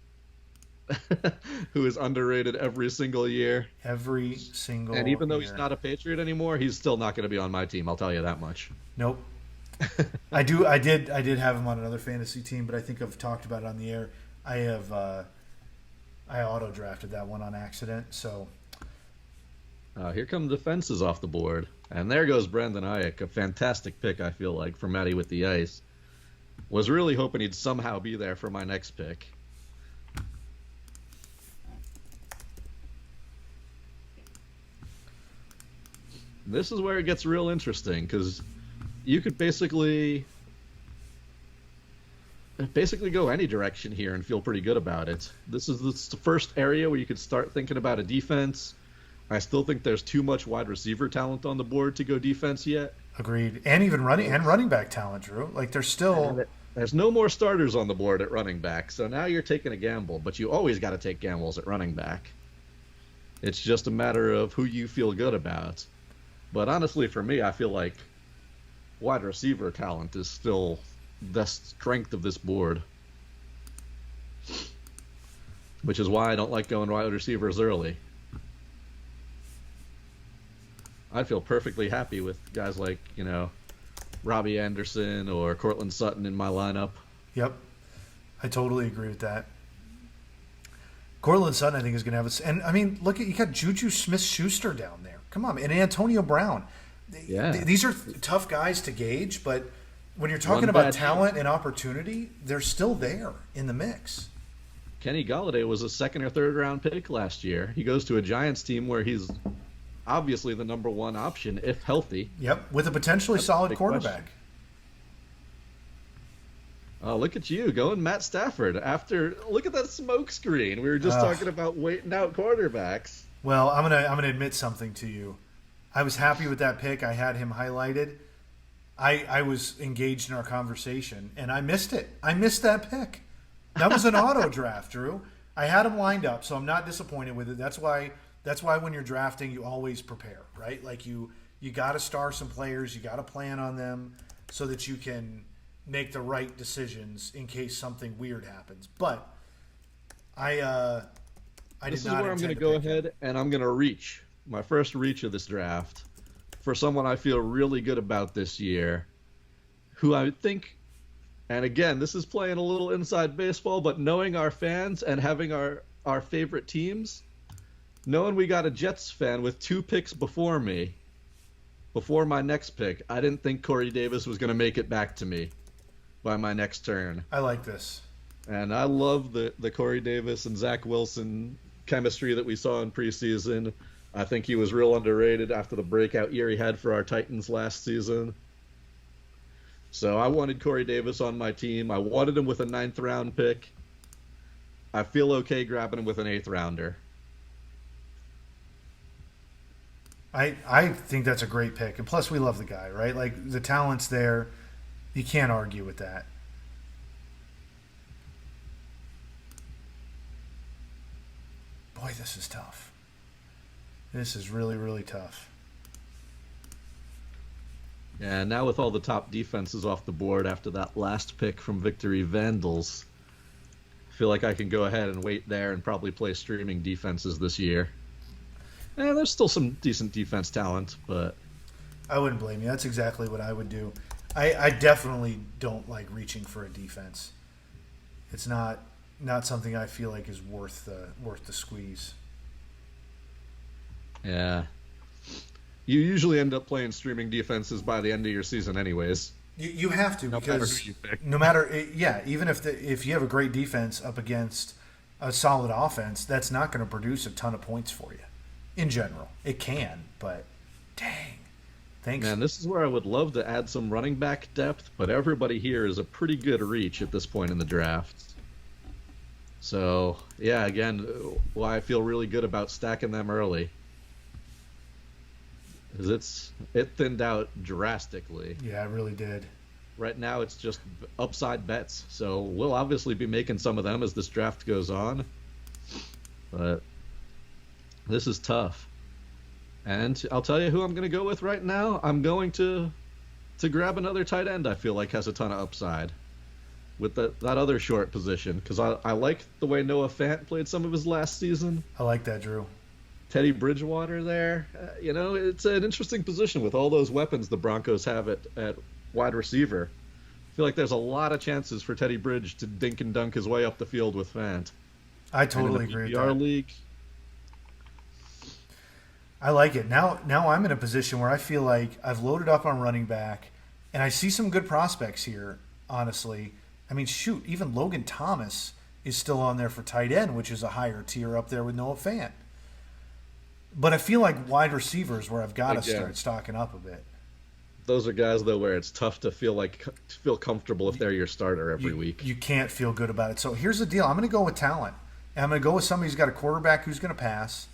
who is underrated every single year. Every single And even though year. he's not a Patriot anymore, he's still not going to be on my team. I'll tell you that much. Nope. I did have him on another fantasy team, but I think I've talked about it on the air. I auto drafted that one on accident. So Here come the fences off the board. And there goes Brandon Ayuk, a fantastic pick, I feel like, for Matty with the Ice. Was really hoping he'd somehow be there for my next pick. This is where it gets real interesting, because you could basically go any direction here and feel pretty good about it. This is the first area where you could start thinking about a defense. I still think there's too much wide receiver talent on the board to go defense yet. agreed. And even running back talent, Drew. Like there's still There's no more starters on the board at running back, so now you're taking a gamble, but you always got to take gambles at running back. It's just a matter of who you feel good about. But honestly, for me, I feel like wide receiver talent is still the strength of this board, which is why I don't like going wide receivers early. I'd feel perfectly happy with guys like, Robbie Anderson or Cortland Sutton in my lineup. Yep. I totally agree with that. Cortland Sutton, I think, is going to have a... And, I mean, look, you got Juju Smith-Schuster down there. Come on, and Antonio Brown. Yeah. These are tough guys to gauge, but when you're talking about talent and opportunity, they're still there in the mix. Kenny Golladay was a second or third round pick last year. He goes to a Giants team where he's obviously the number one option if healthy. Yep, with a potentially solid quarterback. Oh, look at you going Matt Stafford. Look at that smoke screen. We were just talking about waiting out quarterbacks. Well, I'm gonna admit something to you. I was happy with that pick. I had him highlighted. I was engaged in our conversation, and I missed it. I missed that pick. That was an auto draft, Drew. I had him lined up, so I'm not disappointed with it. That's why when you're drafting, you always prepare, right? Like you got to star some players. You got to plan on them so that you can make the right decisions in case something weird happens. But This is where I'm going to go ahead and I'm going to reach. My first reach of this draft for someone I feel really good about this year, who I think, and again, this is playing a little inside baseball, but knowing our fans and having our favorite teams, knowing we got a Jets fan with 2 picks before me, before my next pick, I didn't think Corey Davis was going to make it back to me by my next turn. I like this. And I love the Corey Davis and Zach Wilson chemistry that we saw in preseason. I think he was real underrated after the breakout year he had for our Titans last season. So I wanted Corey Davis on my team. I wanted him with a 9th round pick. I feel okay grabbing him with an 8th rounder. I think that's a great pick. And plus, we love the guy, right? Like, the talent's there. You can't argue with that. Boy, this is tough. This is really, really tough. Yeah, now with all the top defenses off the board after that last pick from Victory Vandals, I feel like I can go ahead and wait there and probably play streaming defenses this year. There's still some decent defense talent, but... I wouldn't blame you. That's exactly what I would do. I definitely don't like reaching for a defense. It's not something I feel like is worth the squeeze. Yeah. You usually end up playing streaming defenses by the end of your season anyways. You have to, because no matter, even if you have a great defense up against a solid offense, that's not going to produce a ton of points for you. In general, it can, but dang. Thanks. Man, this is where I would love to add some running back depth, but everybody here is a pretty good reach at this point in the draft. So, yeah, again, why I feel really good about stacking them early. Because it thinned out drastically. Yeah, it really did. Right now it's just upside bets. So we'll obviously be making some of them as this draft goes on. But this is tough. And I'll tell you who I'm going to go with right now. I'm going to grab another tight end I feel like has a ton of upside. with that other short position, because I like the way Noah Fant played some of his last season. I like that, Drew. Teddy Bridgewater there. It's an interesting position with all those weapons the Broncos have at wide receiver. I feel like there's a lot of chances for Teddy Bridge to dink and dunk his way up the field with Fant. I totally agree with that. League. I like it. Now I'm in a position where I feel like I've loaded up on running back, and I see some good prospects here, honestly. I mean, shoot, even Logan Thomas is still on there for tight end, which is a higher tier up there with Noah Fant. But I feel like wide receivers where I've got to start stocking up a bit. Those are guys, though, where it's tough to feel comfortable if they're your starter every week. You can't feel good about it. So here's the deal. I'm going to go with talent. And I'm going to go with somebody who's got a quarterback who's going to pass,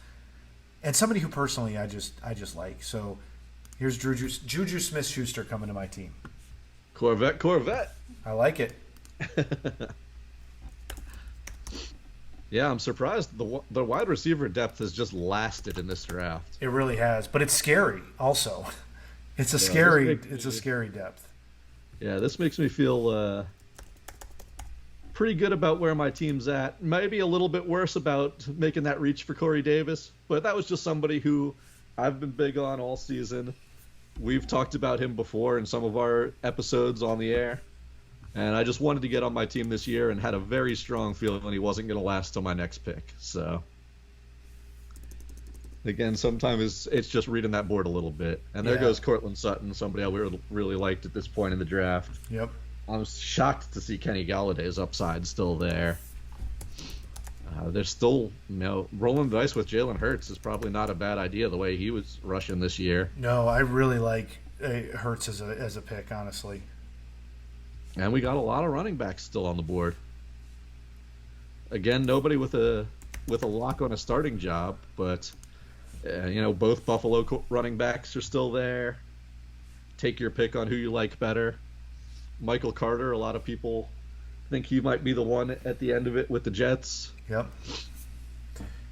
and somebody who personally I just like. So here's Juju Smith-Schuster coming to my team. Corvette. I like it. Yeah, I'm surprised the wide receiver depth has just lasted in this draft. It really has, but it's scary also. It's a scary depth. Yeah, this makes me feel pretty good about where my team's at. Maybe a little bit worse about making that reach for Corey Davis, but that was just somebody who I've been big on all season. We've talked about him before in some of our episodes on the air. And I just wanted to get on my team this year and had a very strong feeling he wasn't going to last till my next pick. So, again, sometimes it's just reading that board a little bit. And there goes Cortland Sutton, somebody I really liked at this point in the draft. Yep. I'm shocked to see Kenny Galladay's upside still there. There's still, rolling the dice with Jalen Hurts is probably not a bad idea the way he was rushing this year. No, I really like Hurts as a pick, honestly. And we got a lot of running backs still on the board. Again, nobody with a lock on a starting job, but both Buffalo running backs are still there. Take your pick on who you like better. Michael Carter, a lot of people think he might be the one at the end of it with the Jets. Yep.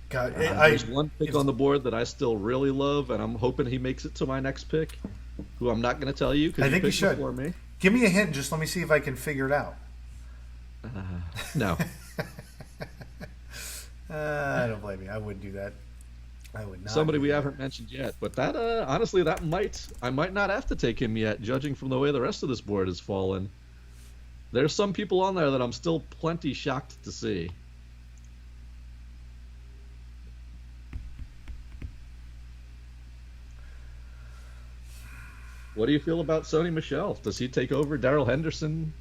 God, there's one pick on the board that I still really love, and I'm hoping he makes it to my next pick, who I'm not going to tell you because I think you should. Before me. Give me a hint. Just let me see if I can figure it out. No. I don't blame you. I wouldn't do that. I would not. Somebody we haven't mentioned yet, but that honestly, I might not have to take him yet, judging from the way the rest of this board has fallen. There's some people on there that I'm still plenty shocked to see. What do you feel about Sony Michel? Does he take over Darrell Henderson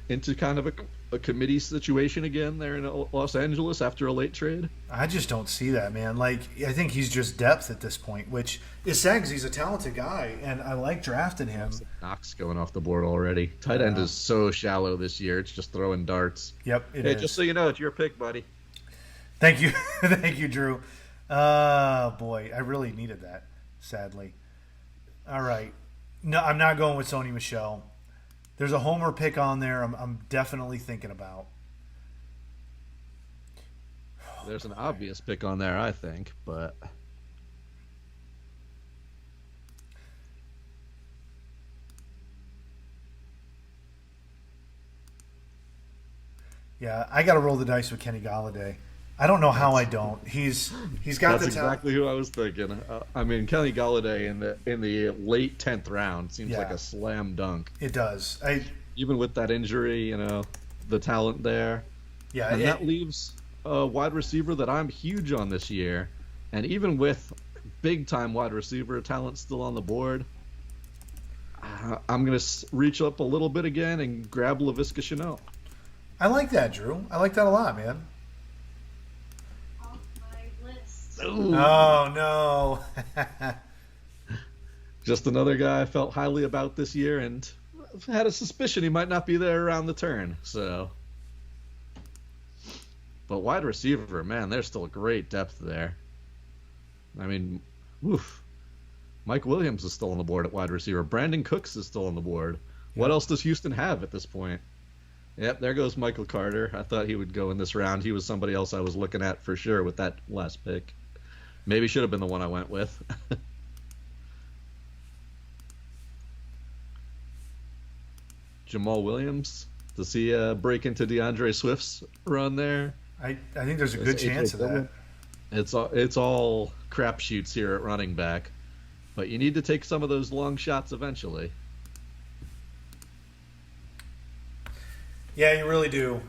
into kind of a committee situation again there in Los Angeles after a late trade? I just don't see that, man. Like, I think he's just depth at this point, which is sad because he's a talented guy, and I like drafting him. Knox going off the board already. Tight end is so shallow this year. It's just throwing darts. Yep, it is. Just so you know, it's your pick, buddy. Thank you. Thank you, Drew. Boy, I really needed that, sadly. All right. No, I'm not going with Sony Michel. There's a homer pick on there I'm definitely thinking about. There's an obvious pick on there, I think, but... Yeah, I got to roll the dice with Kenny Galladay. I don't know how I don't. He's got That's the talent. exactly who I was thinking. I mean, Kenny Galladay in the late 10th round seems like a slam dunk. It does. Even with that injury, the talent there. Yeah, and that leaves a wide receiver that I'm huge on this year. And even with big-time wide receiver talent still on the board, I'm going to reach up a little bit again and grab Laviska Shenault. I like that, Drew. I like that a lot, man. Off my list. Ooh. Oh, no. Just another guy I felt highly about this year and had a suspicion he might not be there around the turn. So, but wide receiver, man, there's still great depth there. I mean, Mike Williams is still on the board at wide receiver. Brandon Cooks is still on the board. What else does Houston have at this point? Yep, there goes Michael Carter. I thought he would go in this round. He was somebody else I was looking at for sure with that last pick. Maybe should have been the one I went with. Jamal Williams. Does he break into DeAndre Swift's run there? I think there's a good chance of that. It's all crapshoots here at running back, but you need to take some of those long shots eventually. Yeah, you really do.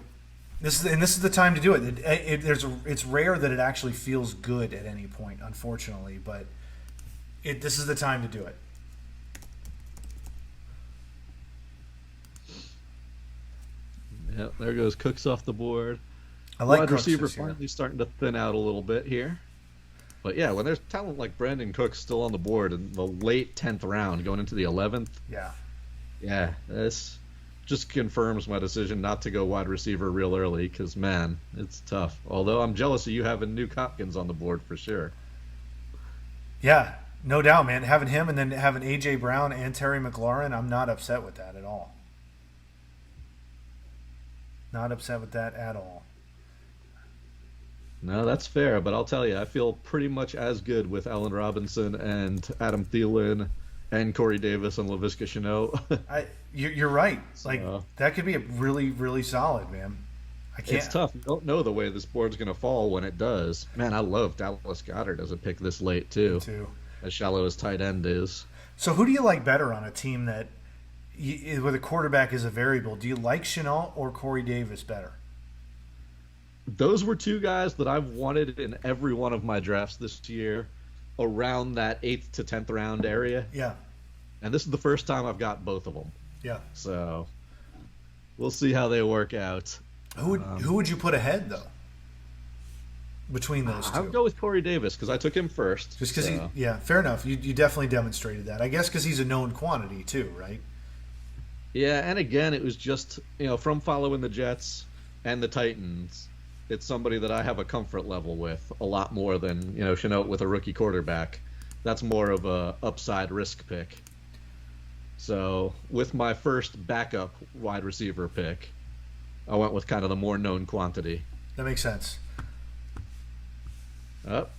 This is the time to do it. It's rare that it actually feels good at any point, unfortunately, but this is the time to do it. Yep, there goes Cooks off the board. I like wide Cooks receiver this year. finally starting to thin out a little bit here. But yeah, when there's talent like Brandon Cooks still on the board in the late 10th round, going into the 11th, yeah, this just confirms my decision not to go wide receiver real early because, man, it's tough. Although I'm jealous of you having Nuke Hopkins on the board for sure. Yeah, no doubt, man. Having him and then having A.J. Brown and Terry McLaurin, I'm not upset with that at all. Not upset with that at all. No, that's fair, but I'll tell you, I feel pretty much as good with Allen Robinson and Adam Thielen and Corey Davis and Laviska Shenault. You're right. Like that could be a really, really solid, man. I can't. It's tough. You don't know the way this board's going to fall when it does. Man, I love Dallas Goedert as a pick this late too. As shallow as tight end is. So who do you like better on a team that where the quarterback is a variable? Do you like Shenault or Corey Davis better? Those were two guys that I've wanted in every one of my drafts this year, around that 8th to 10th round area. Yeah. And this is the first time I've got both of them. Yeah. So we'll see how they work out. Who would you put ahead though? Between those two, I would go with Corey Davis because I took him first. Just because fair enough. You definitely demonstrated that. I guess because he's a known quantity too, right? Yeah, and again, it was just from following the Jets and the Titans. It's somebody that I have a comfort level with a lot more than Shenault with a rookie quarterback. That's more of a upside risk pick. So with my first backup wide receiver pick, I went with kind of the more known quantity. That makes sense.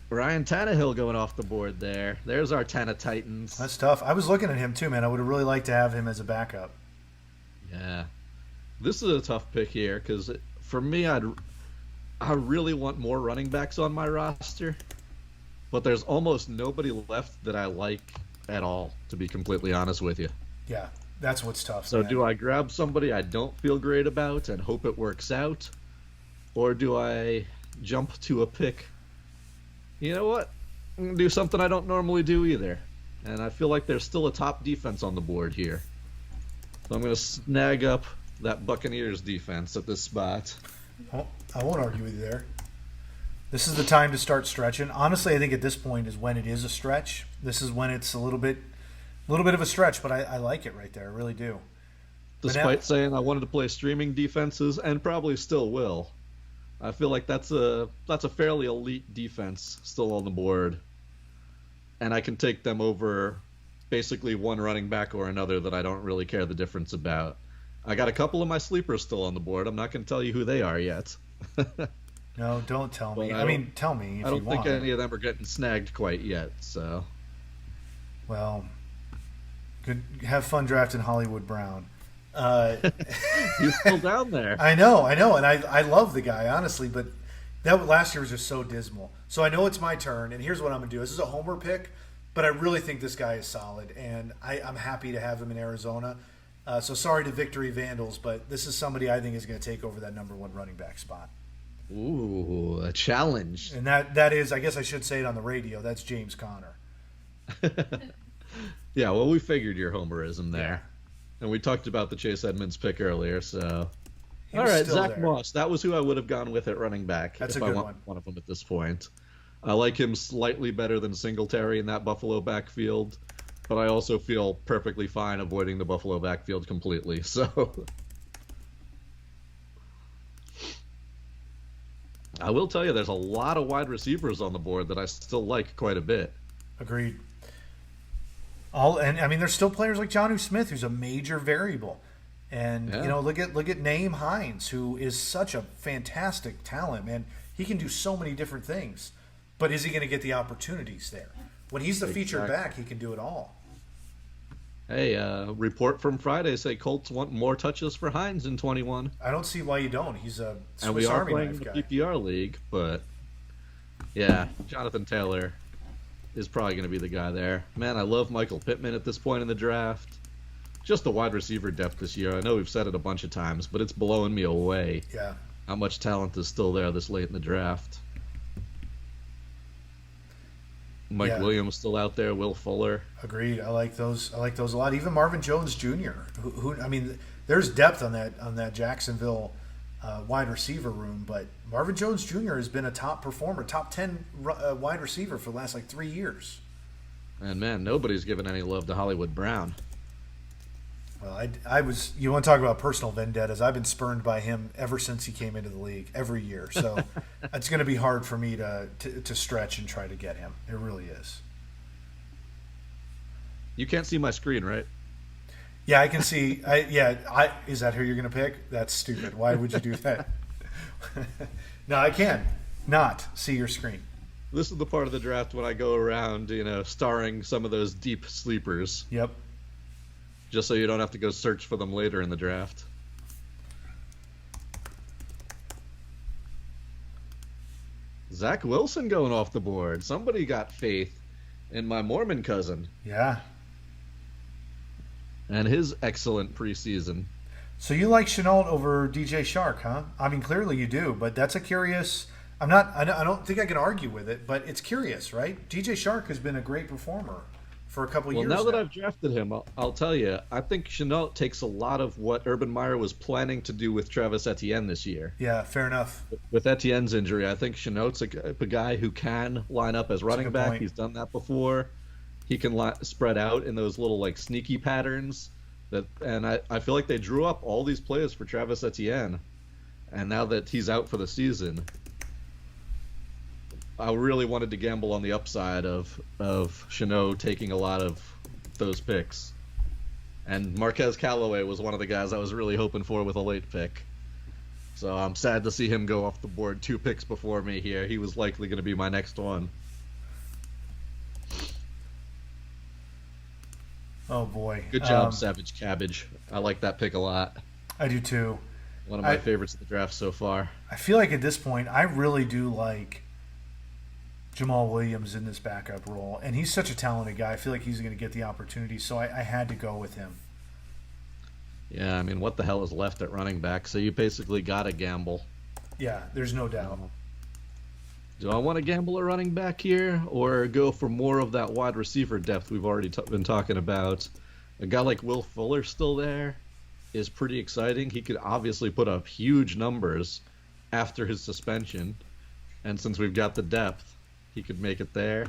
Ryan Tannehill going off the board there. There's our Tana Titans. That's tough. I was looking at him too, man. I would have really liked to have him as a backup. Yeah. This is a tough pick here because for me, I really want more running backs on my roster, but there's almost nobody left that I like at all, to be completely honest with you. Yeah, that's what's tough. So man. Do I grab somebody I don't feel great about and hope it works out, or do I jump to a pick? You know what? I'm going to do something I don't normally do either, and I feel like there's still a top defense on the board here. So I'm going to snag up that Buccaneers defense at this spot. I won't argue with you there. This is the time to start stretching. Honestly, I think at this point is when it is a stretch. This is when it's a little bit of a stretch, but I like it right there. I really do. Despite saying I wanted to play streaming defenses and probably still will, I feel like that's a fairly elite defense still on the board, and I can take them over basically one running back or another that I don't really care the difference about. I got a couple of my sleepers still on the board. I'm not going to tell you who they are yet. No, don't tell me. I mean, tell me if you want. I don't think any of them are getting snagged quite yet. So, well, good. Have fun drafting Hollywood Brown. He's still down there. I know, and I love the guy honestly, but that last year was just so dismal. So I know it's my turn, and here's what I'm going to do. This is a homer pick, but I really think this guy is solid, and I'm happy to have him in Arizona. So sorry to Victory Vandals, but this is somebody I think is going to take over that number one running back spot. Ooh, a challenge. And that is, I guess I should say it on the radio, that's James Conner. Yeah, well, we figured your homerism there. Yeah. And we talked about the Chase Edmonds pick earlier, so. All right, Zach there. Moss. That was who I would have gone with at running back. That's if a good I want one of them at this point. I like him slightly better than Singletary in that Buffalo backfield. But I also feel perfectly fine avoiding the Buffalo backfield completely. So I will tell you, there's a lot of wide receivers on the board that I still like quite a bit. Agreed. There's still players like Jonnu Smith, who's a major variable, and look at Naeem Hines, who is such a fantastic talent, man. He can do so many different things, but is he going to get the opportunities there? When he's the featured back, he can do it all. Hey, report from Friday say Colts want more touches for Hines in 21. I don't see why you don't. He's a And we Swiss are Army playing knife the guy. PPR league, but yeah, Jonathan Taylor is probably going to be the guy there. Man, I love Michael Pittman at this point in the draft. Just the wide receiver depth this year. I know we've said it a bunch of times, but it's blowing me away Yeah. how much talent is still there this late in the draft. Mike Yeah. Williams still out there, Will Fuller. Agreed. I like those. I like those a lot. Even Marvin Jones Jr. Who I mean, there's depth on that Jacksonville wide receiver room, but Marvin Jones Jr. has been a top performer, top 10 wide receiver for the last 3 years. And man, nobody's giving any love to Hollywood Brown. Well, I was. You want to talk about personal vendettas? I've been spurned by him ever since he came into the league every year. So it's going to be hard for me to stretch and try to get him. It really is. You can't see my screen, right? Yeah, I can see. Is that who you're going to pick? That's stupid. Why would you do that? No, I can not see your screen. This is the part of the draft when I go around, starring some of those deep sleepers, Yep. just so you don't have to go search for them later in the draft. Zach Wilson going off the board. Somebody got faith in my Mormon cousin Yeah. and his excellent preseason. So you like Chenault over DJ Shark, huh? I mean, clearly you do, but that's a curious. I don't think I can argue with it, but it's curious, right? DJ Shark has been a great performer for a couple Well, years now that I've drafted him, I'll tell you, I think Chenault takes a lot of what Urban Meyer was planning to do with Travis Etienne this year. Yeah, fair enough. With Etienne's injury, I think Chenault's a guy who can line up as running good back. point. He's done that before. He can spread out in those little sneaky patterns. And I feel like they drew up all these plays for Travis Etienne, and now that he's out for the season, I really wanted to gamble on the upside of Chenault taking a lot of those picks. And Marquez Callaway was one of the guys I was really hoping for with a late pick. So I'm sad to see him go off the board 2 picks before me here. He was likely going to be my next one. Oh boy. Good job, Savage Cabbage. I like that pick a lot. I do too. One of my favorites of the draft so far. I feel like at this point, I really do like Jamal Williams in this backup role, and he's such a talented guy. I feel like he's going to get the opportunity, so I had to go with him. Yeah, I mean, what the hell is left at running back? So you basically got to gamble. Yeah, there's no doubt. Do I want to gamble a running back here, or go for more of that wide receiver depth we've already been talking about? A guy like Will Fuller still there is pretty exciting. He could obviously put up huge numbers after his suspension, and since we've got the depth, he could make it there.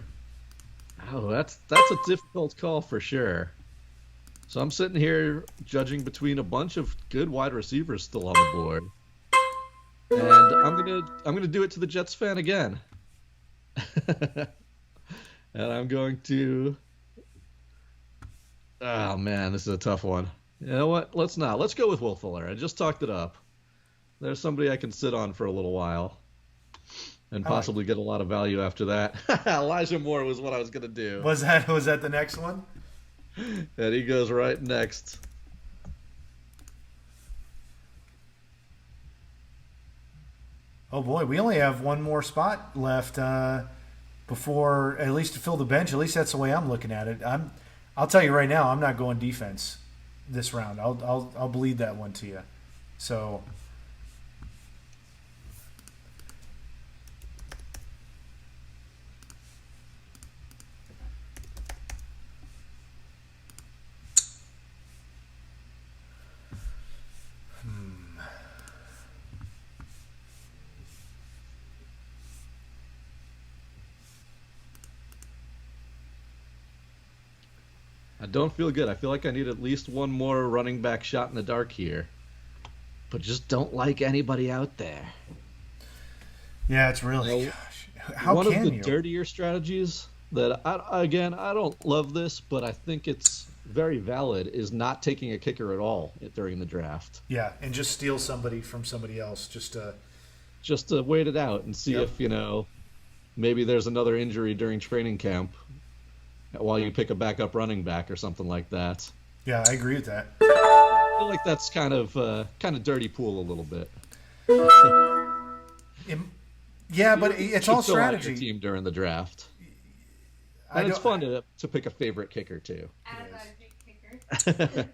Oh, that's a difficult call for sure. So I'm sitting here judging between a bunch of good wide receivers still on the board. And I'm gonna do it to the Jets fan again. And I'm going to. Oh man, this is a tough one. You know what? Let's not. Let's go with Will Fuller. I just talked it up. There's somebody I can sit on for a little while, and possibly get a lot of value after that. Elijah Moore was what I was gonna do. Was that the next one? And he goes right next. Oh boy, we only have one more spot left before, at least to fill the bench. At least that's the way I'm looking at it. I'll tell you right now, I'm not going defense this round. I'll bleed that one to you. So. I don't feel good. I feel like I need at least one more running back shot in the dark here. But just don't like anybody out there. Yeah, it's really, gosh. How one can of the you? dirtier strategies that, I don't love this, but I think it's very valid, is not taking a kicker at all during the draft. Yeah, and just steal somebody from somebody else. Just to wait it out and see if, maybe there's another injury during training camp while you pick a backup running back or something like that. Yeah, I agree with that. I feel like that's kind of dirty pool a little bit. Yeah, but it's all strategy. Your team during the draft, and it's fun to pick a favorite kicker too. As I pick kicker.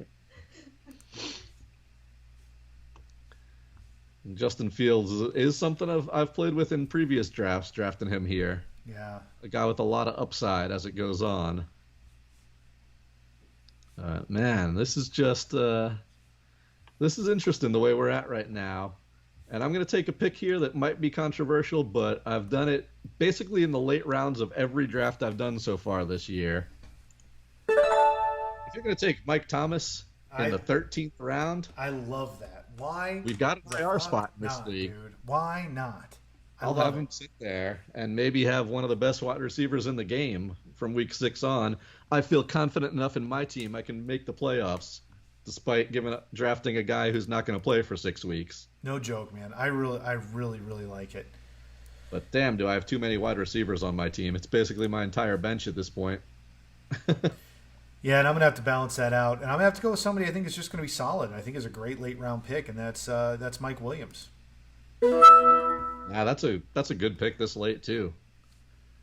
Justin Fields is something I've played with in previous drafts, drafting him here. Yeah. A guy with a lot of upside as it goes on. Man, this is interesting the way we're at right now. And I'm going to take a pick here that might be controversial, but I've done it basically in the late rounds of every draft I've done so far this year. If you're going to take Mike Thomas in the 13th round, I love that. Why? We've got an IR spot in this league. Dude. Why not? I'll have him sit there and maybe have one of the best wide receivers in the game from week 6 on. I feel confident enough in my team I can make the playoffs despite drafting a guy who's not going to play for 6 weeks. No joke, man. I really like it. But damn, do I have too many wide receivers on my team. It's basically my entire bench at this point. Yeah, and I'm going to have to balance that out. And I'm going to have to go with somebody I think is just going to be solid. I think is a great late-round pick, and that's Mike Williams. Yeah, that's a good pick this late, too.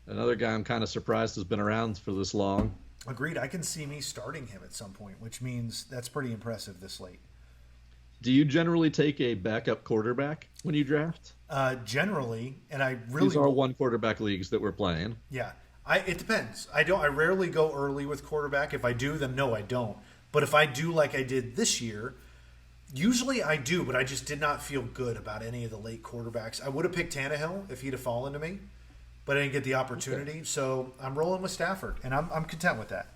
Another guy I'm kind of surprised has been around for this long. Agreed. I can see me starting him at some point, which means that's pretty impressive this late. Do you generally take a backup quarterback when you draft? Generally, and I really... These are one quarterback leagues that we're playing. Yeah. It depends. I rarely go early with quarterback. If I do, then no, I don't. But if I do like I did this year, usually I do, but I just did not feel good about any of the late quarterbacks. I would have picked Tannehill if he'd have fallen to me, but I didn't get the opportunity. Okay. So I'm rolling with Stafford, and I'm content with that.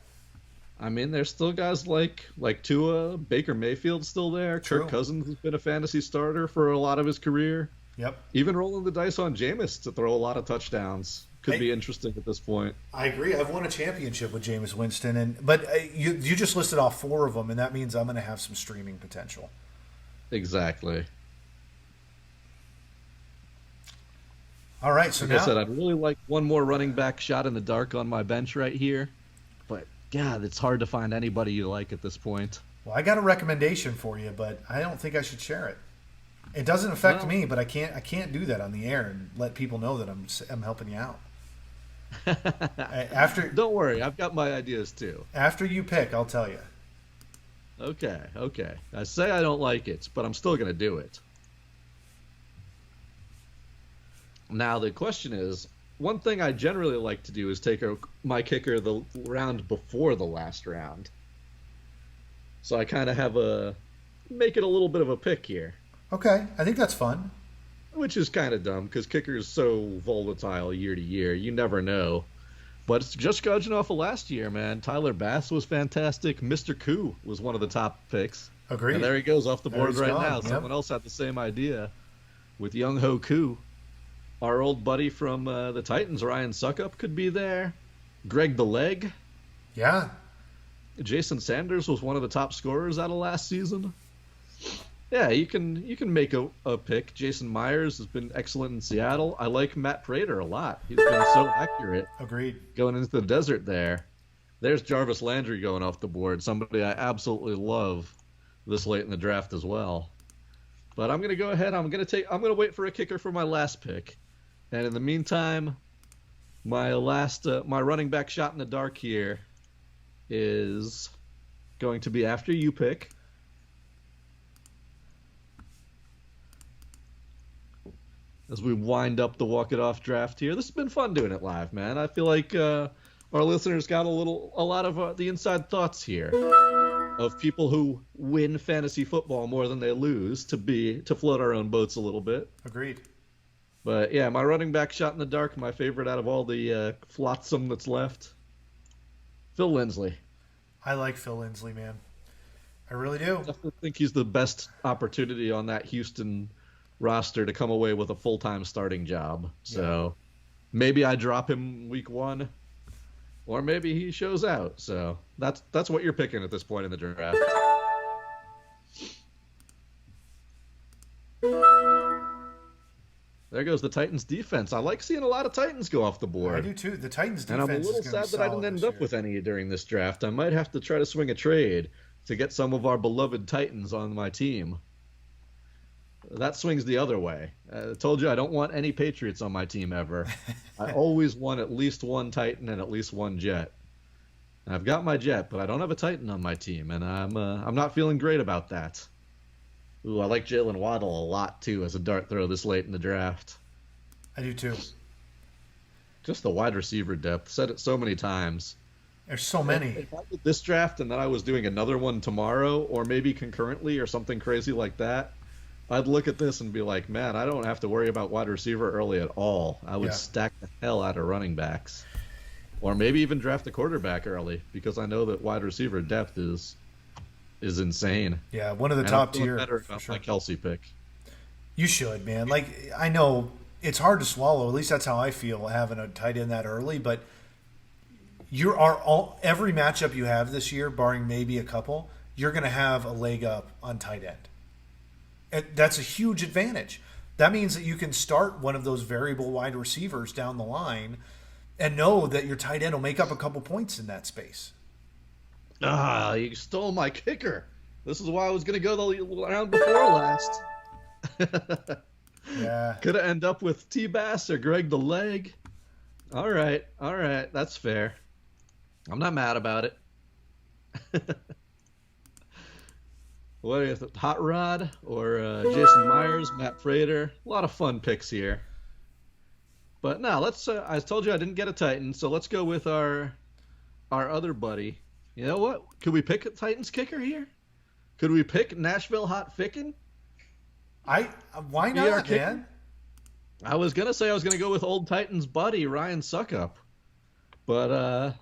I mean, there's still guys like Tua, Baker Mayfield's still there. True. Kirk Cousins has been a fantasy starter for a lot of his career. Yep. Even rolling the dice on Jameis to throw a lot of touchdowns could be interesting at this point. I agree. I've won a championship with Jameis Winston, but you just listed off 4 of them, and that means I'm going to have some streaming potential. Exactly. All right, so like I said, I'd really like one more running back shot in the dark on my bench right here, but God, it's hard to find anybody you like at this point. Well, I got a recommendation for you, but I don't think I should share it. It doesn't affect me, but I can't do that on the air and let people know that I'm helping you out. Don't worry, I've got my ideas too. After you pick, I'll tell you. Okay. I say I don't like it, but I'm still going to do it. Now the question is, one thing I generally like to do is take my kicker the round before the last round. So I kind of make it a little bit of a pick here. Okay, I think that's fun. Which is kind of dumb because kicker is so volatile year to year. You never know. But it's just judging off of last year, man. Tyler Bass was fantastic. Mr. Koo was one of the top picks. Agreed. And there he goes off the board right now. Yep. Someone else had the same idea with Young Ho Koo. Our old buddy from the Titans, Ryan Suckup, could be there. Greg the Leg. Yeah. Jason Sanders was one of the top scorers out of last season. Yeah, you can make a pick. Jason Myers has been excellent in Seattle. I like Matt Prater a lot. He's been so accurate. Agreed. Going into the desert there. There's Jarvis Landry going off the board, somebody I absolutely love this late in the draft as well. But I'm going to go ahead. I'm going to wait for a kicker for my last pick. And in the meantime, my running back shot in the dark here is going to be after you pick. As we wind up the Walk It Off draft here. This has been fun doing it live, man. I feel like our listeners got a lot of the inside thoughts here of people who win fantasy football more than they lose to float our own boats a little bit. Agreed. But yeah, my running back shot in the dark, my favorite out of all the flotsam that's left, Phil Lindsay. I like Phil Lindsay, man. I really do. I definitely think he's the best opportunity on that Houston roster to come away with a full-time starting job. So maybe I drop him week 1, or maybe he shows out. So that's what you're picking at this point in the draft. There goes the Titans defense. I like seeing a lot of Titans go off the board. I do too. The Titans defense. And I'm a little sad that I didn't end up with any during this draft. I might have to try to swing a trade. to get some of our beloved Titans on my team. That swings the other way. I told you I don't want any Patriots on my team ever. I always want at least one Titan and at least one Jet. I've got my Jet, but I don't have a Titan on my team, and I'm not feeling great about that. Ooh, I like Jalen Waddle a lot, too, as a dart throw this late in the draft. I do, too. Just the wide receiver depth. Said it so many times. There's so many. If I did this draft and then I was doing another one tomorrow, or maybe concurrently or something crazy like that, I'd look at this and be like, man, I don't have to worry about wide receiver early at all. I would stack the hell out of running backs. Or maybe even draft a quarterback early, because I know that wide receiver depth is insane. Yeah, one of the top tier. Better about my Kelsey pick. You should, man. Like, I know it's hard to swallow. At least that's how I feel having a tight end that early. But every matchup you have this year, barring maybe a couple, you're going to have a leg up on tight end. And that's a huge advantage. That means that you can start one of those variable wide receivers down the line and know that your tight end will make up a couple points in that space. Ah, you stole my kicker. This is why I was going to go the round before last. Yeah. Could have ended up with T-Bass or Greg the Leg. All right. That's fair. I'm not mad about it. What is it? Hot Rod or Jason Myers, Matt Prater? A lot of fun picks here. But no, let's. I told you I didn't get a Titan, so let's go with our other buddy. You know what? Could we pick a Titans kicker here? Could we pick Nashville Hot Fickin'? Why not, man? I was gonna say I was gonna go with old Titans buddy Ryan Suckup, but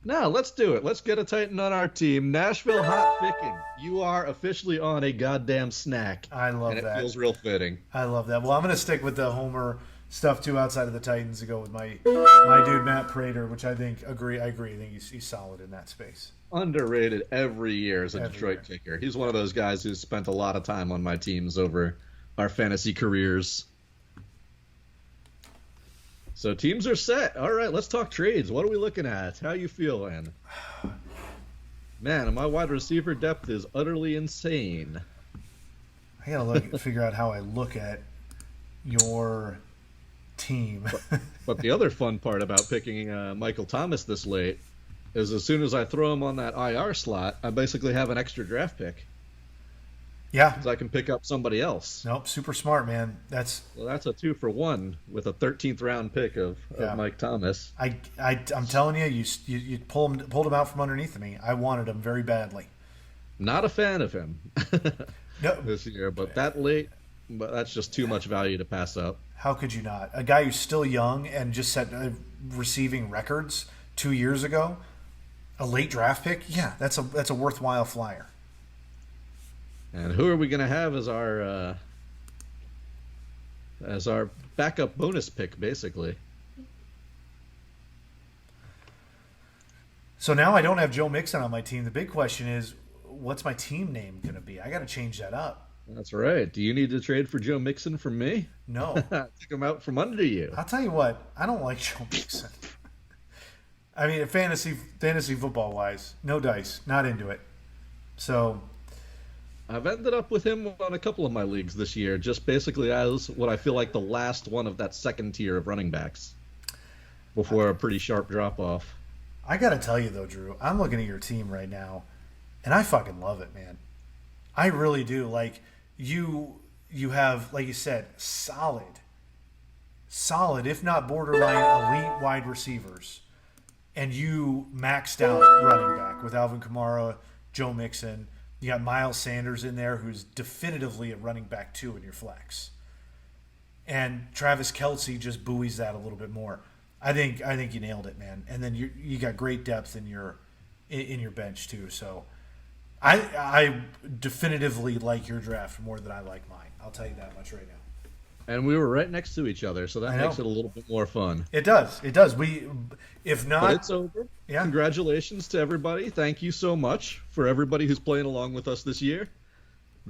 no, let's do it. Let's get a Titan on our team. Nashville Hot Fickin'. You are officially on a goddamn snack. I love and that. It feels real fitting. I love that. Well, I'm gonna stick with the Homer stuff too outside of the Titans to go with my dude Matt Prater, which I agree. I think he's solid in that space. Underrated every year as a Detroit kicker. He's one of those guys who's spent a lot of time on my teams over our fantasy careers. So teams are set. All right, let's talk trades. What are we looking at? How you feeling? Man, my wide receiver depth is utterly insane. I gotta figure out how I look at your team. But the other fun part about picking Michael Thomas this late is as soon as I throw him on that IR slot, I basically have an extra draft pick. Yeah. Because I can pick up somebody else. Nope, super smart, man. That's a 2-for-1 with a 13th round pick of Mike Thomas. I'm telling you, you pulled him out from underneath me. I wanted him very badly. Not a fan of him no, this year, but that late, but that's just too much value to pass up. How could you not? A guy who's still young and just set receiving records 2 years ago, a late draft pick. Yeah, that's a worthwhile flyer. And who are we going to have as our backup bonus pick, basically? So now I don't have Joe Mixon on my team. The big question is, what's my team name going to be? I got to change that up. That's right. Do you need to trade for Joe Mixon from me? No. Took him out from under you. I'll tell you what. I don't like Joe Mixon. I mean, fantasy football wise, no dice, not into it. So I've ended up with him on a couple of my leagues this year, just basically as what I feel like the last one of that second tier of running backs before a pretty sharp drop off. I got to tell you though, Drew, I'm looking at your team right now, and I fucking love it, man. I really do. Like you have, like you said, solid, if not borderline elite wide receivers. And you maxed out running back with Alvin Kamara, Joe Mixon. You got Miles Sanders in there, who's definitively a running back too in your flex. And Travis Kelce just buoys that a little bit more. I think you nailed it, man. And then you got great depth in your bench too. So I definitively like your draft more than I like mine. I'll tell you that much right now. And we were right next to each other, so that makes it a little bit more fun. It does. If not, but it's over. Yeah. Congratulations to everybody. Thank you so much for everybody who's playing along with us this year.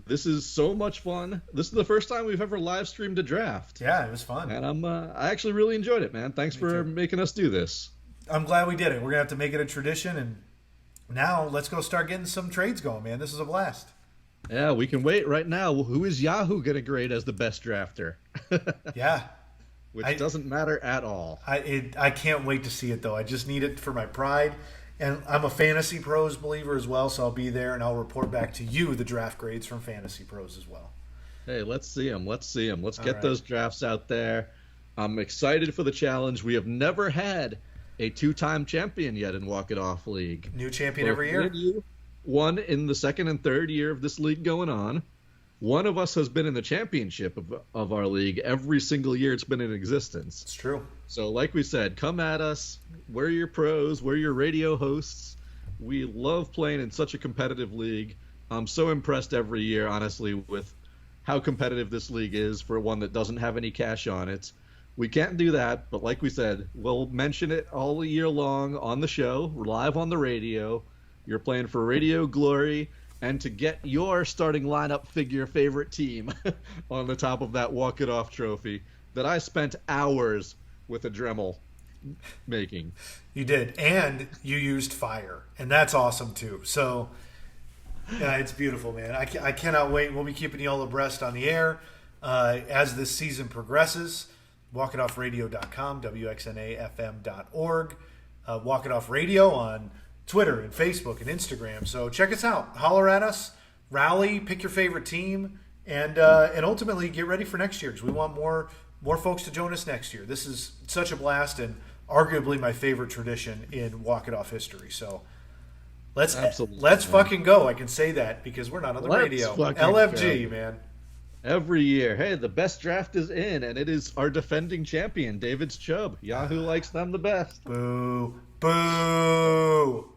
This is so much fun. This is the first time we've ever live streamed a draft. Yeah, it was fun. And I actually really enjoyed it, man. Thanks for making us do this. I'm glad we did it. We're gonna have to make it a tradition, and Now let's go start getting some trades going, man. This is a blast. Yeah, we can wait right now. Who is Yahoo going to grade as the best drafter? Yeah. Which doesn't matter at all. I can't wait to see it, though. I just need it for my pride. And I'm a Fantasy Pros believer as well, so I'll be there, and I'll report back to you the draft grades from Fantasy Pros as well. Hey, let's see them. Let's see them. Let's get right. those drafts out there. I'm excited for the challenge. We have never had a two-time champion yet in Walk It Off League. New champion every year? One in the second and third year of this league going on. One of us has been in the championship of our league every single year it's been in existence. It's true. So like we said, come at us. We're your pros. We're your radio hosts. We love playing in such a competitive league. I'm so impressed every year, honestly, with how competitive this league is for one that doesn't have any cash on it. We can't do that, but like we said, we'll mention it all year long on the show, live on the radio. You're playing for radio glory, and to get your starting lineup figure favorite team on the top of that Walk It Off trophy that I spent hours with a Dremel making. You did, and you used fire, and that's awesome too. So, yeah, it's beautiful, man. I cannot wait. We'll be keeping you all abreast on the air as this season progresses. WalkItOffRadio.com, WXNAFM.org, Walk It Off Radio on Twitter and Facebook and Instagram. So check us out. Holler at us. Rally. Pick your favorite team. And ultimately get ready for next year because we want more folks to join us next year. This is such a blast and arguably my favorite tradition in Walk It Off history. So let's fucking go. I can say that because we're not on the radio. LFG, man. Every year. Hey, the best draft is in, and it is our defending champion, David's Chubb. Yahoo likes them the best. Boo. Boo.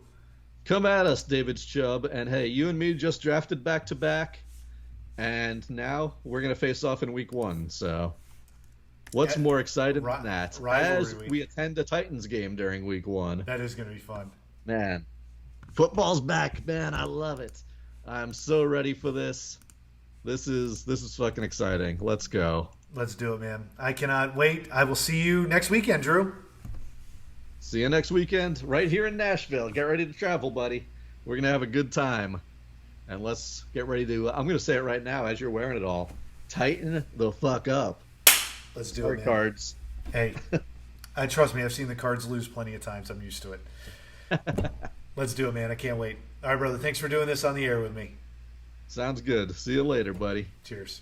Come at us, David's Chubb. And hey, you and me just drafted back-to-back, and now we're going to face off in week 1. So what's more exciting than that? As we attend a Titans game during week 1. That is going to be fun. Man, football's back, man. I love it. I'm so ready for this. This is fucking exciting. Let's go. Let's do it, man. I cannot wait. I will see you next weekend, Drew. See you next weekend right here in Nashville. Get ready to travel, buddy. We're going to have a good time. And let's get ready to, I'm going to say it right now as you're wearing it all. Tighten the fuck up. Let's do it, man. Cards. Hey, trust me, I've seen the Cards lose plenty of times. I'm used to it. Let's do it, man. I can't wait. All right, brother. Thanks for doing this on the air with me. Sounds good. See you later, buddy. Cheers.